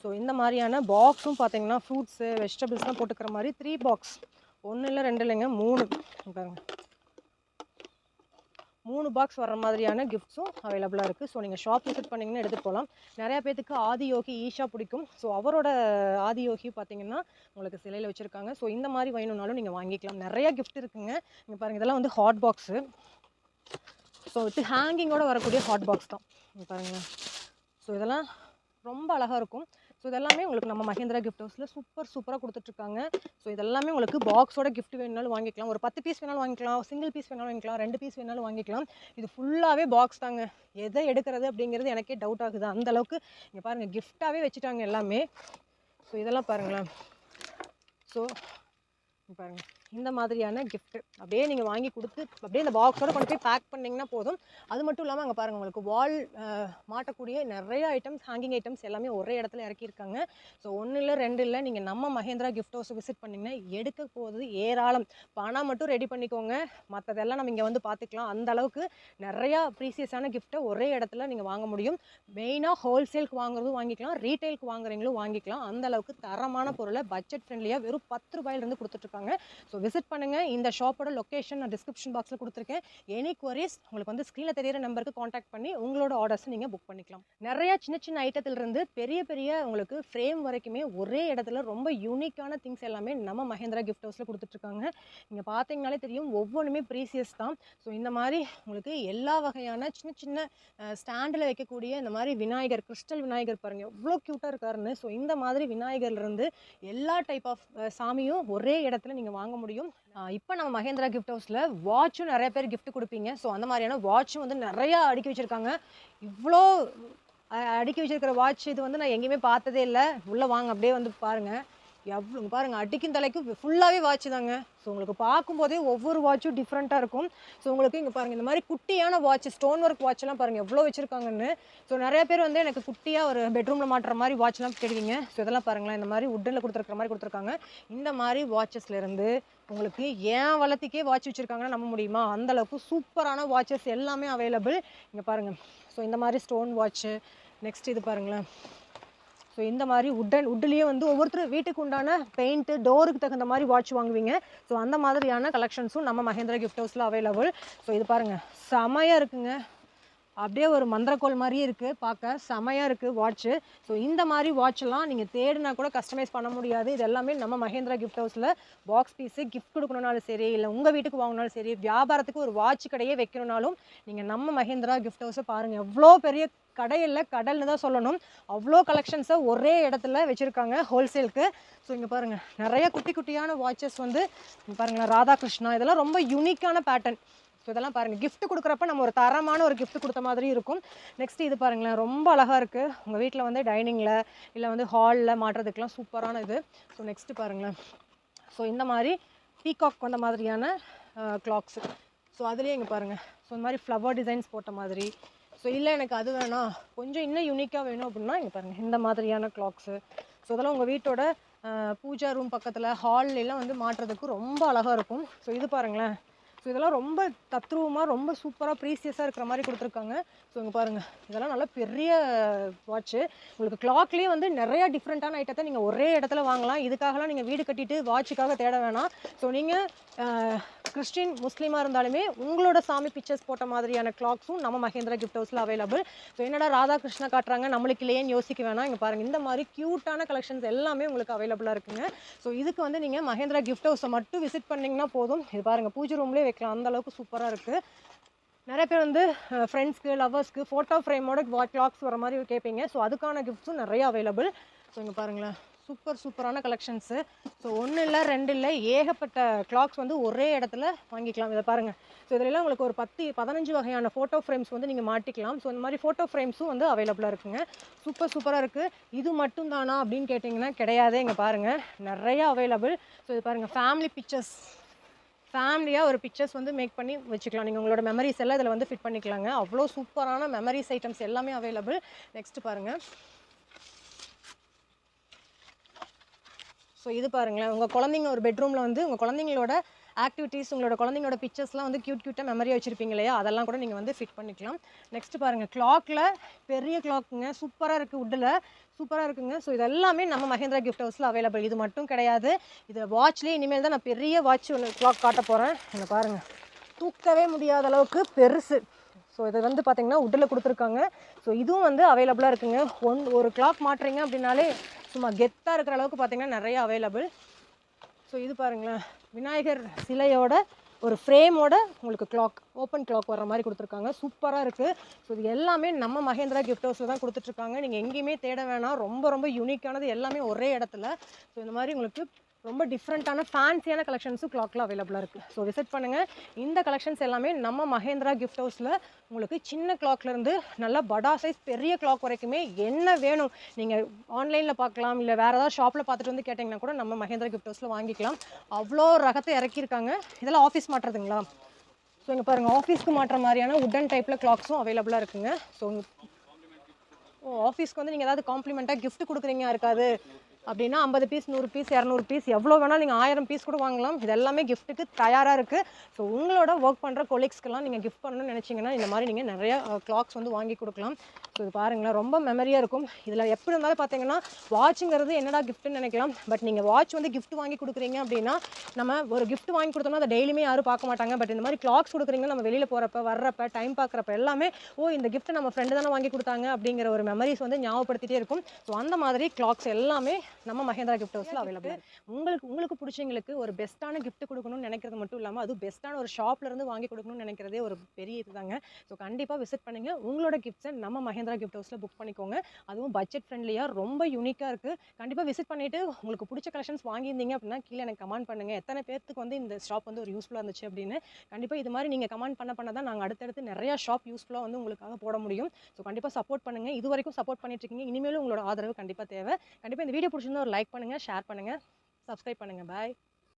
ஸோ இந்த மாதிரியான பாக்ஸும் பார்த்தீங்கன்னா ஃப்ரூட்ஸு வெஜிடபிள்ஸ்லாம் போட்டுக்கிற மாதிரி 3 பாக்ஸ், 1 இல்லை 2 இல்லைங்க 3 பாருங்க, 3 பாக்ஸ் வர மாதிரியான கிஃப்ட்ஸும் அவைலபிளாக இருக்குது. ஸோ நீங்கள் ஷாப் விசிட் பண்ணிங்கன்னா எடுத்துகிட்டு போகலாம். நிறையா பேத்துக்கு ஆதியோகி ஈஷா பிடிக்கும். ஸோ அவரோட ஆதியோகி பார்த்தீங்கன்னா உங்களுக்கு சிலையில் வச்சுருக்காங்க. ஸோ இந்த மாதிரி வேணும்னாலும் நீங்கள் வாங்கிக்கலாம். நிறையா கிஃப்ட் இருக்குங்க. இங்கே பாருங்கள், இதெல்லாம் வந்து ஹாட் பாக்ஸு. ஸோ வித் ஹேங்கிங்கோடு வரக்கூடிய ஹாட் பாக்ஸ் தான் பாருங்கள். ஸோ இதெல்லாம் ரொம்ப அழகாக இருக்கும். ஸோ இதெல்லாமே உங்களுக்கு நம்ம மஹேந்திரா கிஃப்ட் ஹவுஸில் சூப்பராக கொடுத்துட்ருக்காங்க. ஸோ இதெல்லாமே உங்களுக்கு பாக்ஸோட கிஃப்ட் வேணுனாலும் வாங்கிக்கலாம். ஒரு 10 பீஸ் வேணாலும் வாங்கிக்கலாம், சிங்கிள் பீஸ் வேணாலும் வாங்கிக்கலாம், 2 பீஸ் வேணாலும் வாங்கிக்கலாம். இது ஃபுல்லாகவே பாக்ஸ் தாங்க. எதை எடுக்கிறது அப்படிங்கிறது எனக்கே டவுட் ஆகுது. அந்த அளவுக்கு இங்கே பாருங்கள் கிஃப்டாகவே வச்சுட்டாங்க எல்லாமே. ஸோ இதெல்லாம் பாருங்களேன். ஸோ பாருங்கள் இந்த மாதிரியான கிஃப்ட்டு அப்படியே நீங்கள் வாங்கி கொடுத்து அப்படியே இந்த பாக்ஸோட கொண்டு போய் பேக் பண்ணிங்கன்னா போதும். அது மட்டும் இல்லாமல் அங்கே பாருங்கள் உங்களுக்கு வால் மாட்டக்கூடிய நிறைய ஐட்டம்ஸ், ஹேங்கிங் ஐட்டம்ஸ் எல்லாமே ஒரே இடத்துல இறக்கியிருக்காங்க. ஸோ 1 இல்லை 2 இல்லை, நீங்கள் நம்ம மஹேந்திரா கிஃப்ட் ஹவுஸ் விசிட் பண்ணிங்கன்னா எடுக்க போகுது ஏராளம். பணம் மட்டும் ரெடி பண்ணிக்கோங்க, மற்றதெல்லாம் நம்ம இங்கே வந்து பார்த்துக்கலாம். அந்த அளவுக்கு நிறையா ப்ரீசியஸான கிஃப்ட்டை ஒரே இடத்துல நீங்கள் வாங்க முடியும். மெயினாக ஹோல்சேலுக்கு வாங்குறதும் வாங்கிக்கலாம், ரீட்டைலுக்கு வாங்குறீங்களும் வாங்கிக்கலாம். அந்த அளவுக்கு தரமான பொருளை பட்ஜெட் ஃப்ரெண்ட்லியாக வெறும் 10 ரூபாயிலிருந்து கொடுத்துட்ருக்காங்க. ஸோ விசிட் பண்ணுங்கள். இந்த ஷாப்போட லொக்கேஷன் நான் டிஸ்கிரிப்ஷன் பாக்ஸில் கொடுத்துருக்கேன். எனி குவரிஸ் உங்களுக்கு வந்து ஸ்க்ரீனில் தெரியிற நம்பருக்கு காண்டாக்ட் பண்ணி உங்களோட ஆர்டர்ஸை நீங்கள் புக் பண்ணிக்கலாம். நிறையா சின்ன ஐட்டத்திலிருந்து பெரிய உங்களுக்கு ஃப்ரேம் வரைக்குமே ஒரே இடத்துல ரொம்ப யூனிக்கான திங்ஸ் எல்லாமே நம்ம மஹேந்திரா கிஃப்ட் ஹவுஸில் கொடுத்துட்ருக்காங்க. இங்கே பார்த்தீங்கனாலே தெரியும் ஒவ்வொன்றுமே ப்ரீசியஸ் தான். ஸோ இந்த மாதிரி உங்களுக்கு எல்லா வகையான சின்ன ஸ்டாண்டில் வைக்கக்கூடிய இந்த மாதிரி விநாயகர், கிறிஸ்டல் விநாயகர் பாருங்கள் எவ்வளோ க்யூட்டாக இருக்காருன்னு. ஸோ இந்த மாதிரி விநாயகர்லேருந்து எல்லா டைப் ஆஃப் சாமியும் ஒரே இடத்துல நீங்கள் வாங்க முடியும். இப்போ நம்ம மஹேந்திரா கிஃப்ட் ஹவுஸில் வாட்சும் நிறைய பேர் கிஃப்ட் கொடுப்பீங்க. ஸோ அந்த மாதிரியான வாட்சும் வந்து நிறையா அடுக்கி வச்சுருக்காங்க. இவ்வளோ அடுக்கி வச்சுருக்கிற வாட்ச் இது வந்து நான் எங்கேயுமே பார்த்ததே இல்லை. உள்ளே வாங்க அப்படியே வந்து பாருங்கள். எவ்வளோ பாருங்கள் அடிக்கும் தலைக்கு ஃபுல்லாகவே வாட்ச் தாங்க. ஸோ உங்களுக்கு பார்க்கும்போதே ஒவ்வொரு வாட்சும் டிஃப்ரெண்ட்டாக இருக்கும். ஸோ உங்களுக்கு இங்கே பாருங்கள் இந்த மாதிரி குட்டியான வாட்ச், ஸ்டோன் ஒர்க் வாட்ச்லாம் பாருங்கள் எவ்வளோ வச்சுருக்காங்கன்னு. ஸோ நிறைய பேர் வந்து எனக்கு குட்டியாக ஒரு பெட்ரூமில் மாட்டுற மாதிரி வாட்ச்லாம் கேட்குறீங்க. ஸோ இதெல்லாம் பாருங்களேன், இந்த மாதிரி உட்டில் கொடுத்துருக்குற மாதிரி கொடுத்துருக்காங்க. இந்த மாதிரி வாட்சஸ்லேருந்து உங்களுக்கு ஏன் வளர்த்திக்கே வாட்ச் வச்சுருக்காங்கன்னா நம்ப முடியுமா? அந்தளவுக்கு சூப்பரான வாட்சஸ் எல்லாமே அவைலபிள். இங்கே பாருங்கள். ஸோ இந்த மாதிரி ஸ்டோன் வாட்ச்சு, நெக்ஸ்ட் இது பாருங்களேன். ஸோ இந்த மாதிரி உட்லேயே வந்து ஒவ்வொருத்தரும் வீட்டுக்கு உண்டான பெயிண்ட்டு, டோருக்கு தகுந்த மாதிரி வாட்ச் வாங்குவீங்க. ஸோ அந்த மாதிரியான கலெக்ஷன்ஸும் நம்ம மஹேந்திரா கிஃப்ட் ஹவுஸில் அவைலபிள். ஸோ இது பாருங்கள் செமையாக இருக்குங்க. அப்படியே ஒரு மந்திரக்கோள் மாதிரியே இருக்குது, பார்க்க செமையாக இருக்குது வாட்ச்சு. ஸோ இந்த மாதிரி வாட்செல்லாம் நீங்கள் தேடினா கூட கஸ்டமைஸ் பண்ண முடியாது. இது எல்லாமே நம்ம மஹேந்திரா கிஃப்ட் ஹவுஸில் பாக்ஸ் பீஸு கிஃப்ட் கொடுக்கணுனாலும் சரி, இல்லை உங்கள் வீட்டுக்கு வாங்கினாலும் சரி, வியாபாரத்துக்கு ஒரு வாட்ச் கடையே வைக்கணுனாலும் நீங்கள் நம்ம மஹேந்திரா கிஃப்ட் ஹவுஸை பாருங்கள். எவ்வளோ பெரிய கடையில் கடல்னு தான் சொல்லணும். அவ்வளோ கலெக்ஷன்ஸை ஒரே இடத்துல வச்சுருக்காங்க ஹோல்சேலுக்கு. ஸோ இங்கே பாருங்கள் நிறைய குட்டியான வாட்சஸ் வந்து பாருங்களேன், ராதாகிருஷ்ணா இதெல்லாம் ரொம்ப யூனிக்கான பேட்டர்ன். ஸோ இதெல்லாம் பாருங்கள் கிஃப்ட் கொடுக்குறப்ப நம்ம ஒரு தரமான ஒரு கிஃப்ட் கொடுத்த மாதிரி இருக்கும். நெக்ஸ்ட் இது பாருங்களேன் ரொம்ப அழகாக இருக்குது. உங்கள் வீட்டில் வந்து டைனிங்கில் இல்லை வந்து ஹாலில் மாட்டுறதுக்கெலாம் சூப்பரான இது. ஸோ நெக்ஸ்ட்டு பாருங்களேன். ஸோ இந்த மாதிரி பீகாக் வந்த மாதிரியான கிளாக்ஸு. ஸோ அதுலேயே இங்கே பாருங்கள். ஸோ இந்த மாதிரி ஃப்ளவர் டிசைன்ஸ் போட்ட மாதிரி. ஸோ இல்லை எனக்கு அது வேணாம், கொஞ்சம் இன்னும் யூனிக்காக வேணும் அப்படின்னா இங்கே பாருங்கள் இந்த மாதிரியான கிளாக்ஸு. ஸோ இதெல்லாம் உங்கள் வீட்டோட பூஜா ரூம் பக்கத்தில் ஹால்லாம் வந்து மாட்டுறதுக்கு ரொம்ப அழகாக இருக்கும். ஸோ இது பாருங்களேன். ஸோ இதெல்லாம் ரொம்ப தத்ரூபமாக ரொம்ப சூப்பராக ப்ரீசியஸாக இருக்கிற மாதிரி கொடுத்துருக்காங்க. ஸோ இங்கே பாருங்கள் இதெல்லாம் நல்லா பெரிய வாட்ச்சு. உங்களுக்கு கிளாக்லேயே வந்து நிறையா டிஃப்ரெண்ட்டான ஐட்டத்தை நீங்கள் ஒரே இடத்துல வாங்கலாம். இதுக்காகலாம் நீங்கள் வீடு கட்டிட்டு வாட்சுக்காக தேட வேணாம். ஸோ நீங்கள் கிறிஸ்டின் முஸ்லீமாக இருந்தாலுமே உங்களோட சாமி பிக்சர்ஸ் போட்ட மாதிரியான கிளாக்ஸும் நம்ம மஹேந்திரா கிஃப்ட் ஹவுஸில் அவைலபிள். ஸோ என்னடா ராதாகிருஷ்ணா காட்டுறாங்க நம்மளுக்கு இல்லையேன்னு யோசிக்க வேணாம். இங்கே பாருங்கள் இந்த மாதிரி க்யூட்டான கலெக்ஷன்ஸ் எல்லாமே உங்களுக்கு அவைலபிளாக இருக்குங்க. ஸோ இதுக்கு வந்து நீங்கள் மஹேந்திரா கிஃப்ட் ஹவுஸை மட்டும் விசிட் பண்ணிங்கன்னா போதும். இது பாருங்கள் பூஜை ரூம்லேயே வைக்கலாம், அந்தளவுக்கு சூப்பராக இருக்குது. நிறைய பேர் வந்து ஃப்ரெண்ட்ஸ்க்கு, லவ்வர்ஸ்க்கு ஃபோட்டோ ஃப்ரேமோட கிளாக்ஸ் வர மாதிரி கேட்பீங்க. ஸோ அதுக்கான கிஃப்ட்ஸும் நிறைய அவைலபிள். ஸோ இங்கே பாருங்களேன் சூப்பரான கலெக்ஷன்ஸு. ஸோ 1 இல்லை 2 இல்லை ஏகப்பட்ட கிளாக்ஸ் வந்து ஒரே இடத்துல வாங்கிக்கலாம். இதை பாருங்கள். ஸோ இதிலெல்லாம் உங்களுக்கு ஒரு 10-15 வகையான ஃபோட்டோ ஃப்ரேம்ஸ் வந்து நீங்கள் மாட்டிக்கலாம். ஸோ இந்த மாதிரி ஃபோட்டோ ஃப்ரேம்ஸும் வந்து அவைலபிளாக இருக்குங்க. சூப்பராக இருக்குது. இது மட்டும் தானா அப்படின்னு கேட்டிங்கன்னா கிடையாதே. இங்கே பாருங்கள் நிறையா அவைலபிள். ஸோ இது பாருங்கள் ஃபேமிலி பிக்சர்ஸ், ஃபேமிலியாக ஒரு பிக்சர்ஸ் வந்து மேக் பண்ணி வச்சுக்கலாம். நீங்கள் உங்களோட மெமரிஸ் எல்லாம் இதில் வந்து ஃபிட் பண்ணிக்கலாங்க. அவ்வளோ சூப்பரான மெமரிஸ் ஐட்டம்ஸ் எல்லாமே அவைலபிள். நெக்ஸ்ட்டு பாருங்கள். ஸோ இது பாருங்களேன், உங்கள் குழந்தைங்க ஒரு பெட்ரூமில் வந்து உங்கள் குழந்தைங்களோட ஆக்டிவிட்டீஸ், உங்களோட குழந்தைங்களோட பிக்சர்ஸ்லாம் வந்து க்யூட்டாக மெமரியாக வச்சுருப்பீங்க இல்லையா, அதெல்லாம் கூட நீங்கள் வந்து ஃபிட் பண்ணிக்கலாம். நெக்ஸ்ட்டு பாருங்கள் கிளாக்கில் பெரிய கிளாக்குங்க, சூப்பராக இருக்குது, உட்டில் சூப்பராக இருக்குங்க. ஸோ இது எல்லாமே நம்ம மஹேந்திரா கிஃப்ட் ஹவுஸில் அவைலபிள். இது மட்டும் கிடையாது, இது வாட்ச்லேயே இனிமேல் தான் நான் பெரிய வாட்ச் ஒன்று கிளாக் காட்ட போகிறேன். இங்கே பாருங்கள் தூக்கவே முடியாத அளவுக்கு பெருசு. ஸோ இது வந்து பார்த்திங்கன்னா உட்டில் கொடுத்துருக்காங்க. ஸோ இதுவும் வந்து அவைலபிளாக இருக்குங்க. ஒரு கிளாக் மாட்டுறீங்க அப்படின்னாலே சும்மா கெத்தாக இருக்கிற அளவுக்கு பார்த்திங்கன்னா நிறையா அவைலபிள். ஸோ இது பாருங்களேன் விநாயகர் சிலையோட ஒரு ஃப்ரேமோட உங்களுக்கு கிளாக் ஓப்பன் கிளாக் வர மாதிரி கொடுத்துருக்காங்க. சூப்பராக இருக்குது. ஸோ இது எல்லாமே நம்ம மகேந்திரா கிஃப்ட் ஹவுஸில் தான் கொடுத்துட்ருக்காங்க. நீங்கள் எங்கேயுமே தேட வேணாம். ரொம்ப ரொம்ப யூனிக்கானது எல்லாமே ஒரே இடத்துல. ஸோ இந்த மாதிரி உங்களுக்கு ரொம்ப டிஃப்ரெண்ட்டான ஃபேன்சியான கலெக்ஷன்ஸும் கிளாக்ல அவைலபிளாக இருக்குது. ஸோ விசிட் பண்ணுங்கள். இந்த கலெக்ஷன்ஸ் எல்லாமே நம்ம மகேந்திரா கிஃப்ட் ஹவுஸில் உங்களுக்கு சின்ன கிளாக்லேருந்து நல்லா படா சைஸ் பெரிய கிளாக் வரைக்குமே என்ன வேணும் நீங்கள் ஆன்லைனில் பார்க்கலாம், இல்லை வேறு ஏதாவது ஷாப்பில் பார்த்துட்டு வந்து கேட்டிங்கன்னா கூட நம்ம மகேந்திரா கிஃப்ட் ஹவுஸில் வாங்கிக்கலாம். அவ்வளோ ரகத்தை இறக்கியிருக்காங்க. இதெல்லாம் ஆஃபீஸ் மாட்டுறதுங்களா? ஸோ இங்கே பாருங்கள், ஆஃபீஸ்க்கு மாட்டுற மாதிரியான உட்டன் டைப்பில் கிளாக்ஸும் அவைலபிளாக இருக்குங்க. ஸோ ஆஃபீஸ்க்கு வந்து நீங்கள் ஏதாவது காம்ப்ளிமெண்ட்டாக கிஃப்ட் கொடுக்குறீங்க இருக்காது அப்படின்னா 50 பீஸ் 100 பீஸ் 200 பீஸ் எவ்வளோ வேணால் நீங்கள் 1000 பீஸ் கூட வாங்கலாம். இது எல்லாமே கிஃப்ட்டுக்கு தயாராக இருக்குது. ஸோ உங்களோட ஒர்க் பண்ணுற கொலீக்ஸ்க்கெல்லாம் நீங்கள் கிஃப்ட் பண்ணணும்னு நினச்சிங்கன்னா இந்த மாதிரி நீங்கள் நிறையா கிளாக்ஸ் வந்து வாங்கி கொடுக்கலாம். ஸோ இது பாருங்களேன், ரொம்ப மெமரியாக இருக்கும். இதில் எப்படி இருந்தாலும் பார்த்தீங்கன்னா வாட்சுங்கிறது என்னடா கிஃப்ட்டுன்னு நினைக்கலாம். பட் நீங்கள் வாட்ச் வந்து கிஃப்ட் வாங்கி கொடுக்குறீங்க அப்படின்னா நம்ம ஒரு கிஃப்ட் வாங்கி கொடுத்தோம்னா அதை டெய்லியுமே யாரும் பார்க்க மாட்டாங்க. பட் இந்த மாதிரி கிளாக்ஸ் கொடுக்குறீங்க, நம்ம வெளியில் போகிறப்ப வர்றப்ப டைம் பார்க்குறப்ப எல்லாமே இந்த கிஃப்ட்டை நம்ம ஃப்ரெண்டு தானே வாங்கி கொடுத்தாங்க அப்படிங்கிற ஒரு மெமரிஸ் வந்து ஞாபகப்படுத்திட்டே இருக்கும். ஸோ அந்த மாதிரி கிளாக்ஸ் எல்லாமே நம்ம மகேந்திரா கிஃப்ட் ஹவுஸில் அவைலபிள். உங்களுக்கு பிடிச்சவங்களுக்கு ஒரு பெஸ்ட்டான கிஃப்ட் கொடுக்கணும்னு நினைக்கிறது மட்டும் இல்லாமல் அதுவும் பெஸ்ட்டான ஒரு ஷாப்லேருந்து வாங்கி கொடுக்கணும்னு நினைக்கிறதே ஒரு பெரிய இதுதாங்க. ஸோ கண்டிப்பாக விசிட் பண்ணுங்கள். உங்களோட கிஃப்ட்ஸை நம்ம மகேந்திரா கிஃப்ட் ஹவுஸில் புக் பண்ணிக்கோங்க. அதுவும் பட்ஜெட் ஃப்ரெண்ட்லியாக ரொம்ப யூனிக்காக இருக்குது. கண்டிப்பாக விசிட் பண்ணிவிட்டு உங்களுக்கு பிடிச்ச கலெக்ஷன்ஸ் வாங்கியிருந்தீங்க அப்படின்னா கீழே எனக்கு கமெண்ட் பண்ணுங்கள். எத்தனை பேருக்கு வந்து இந்த ஷாப் வந்து ஒரு யூஸ்ஃபுல்லாக இருந்துச்சு அப்படின்னு. கண்டிப்பாக இது மாதிரி நீங்கள் கமெண்ட் பண்ண தான் நாங்கள் அடுத்தடுத்து நிறையா ஷாப் யூஸ்ஃபுல்லாக வந்து உங்களுக்காக போட முடியும். ஸோ கண்டிப்பாக சப்போர்ட் பண்ணுங்கள். இது வரைக்கும் சப்போர்ட் பண்ணிட்டு இருக்கீங்க. இனிமேலும் உங்களோட ஆதரவு கண்டிப்பாக தேவை. கண்டிப்பாக இந்த வீடியோ பிடிச்சிருந்தா ஒரு லைக் பண்ணுங்கள், ஷேர் பண்ணுங்கள், சப்ஸ்கிரைப் பண்ணுங்கள். பாய்.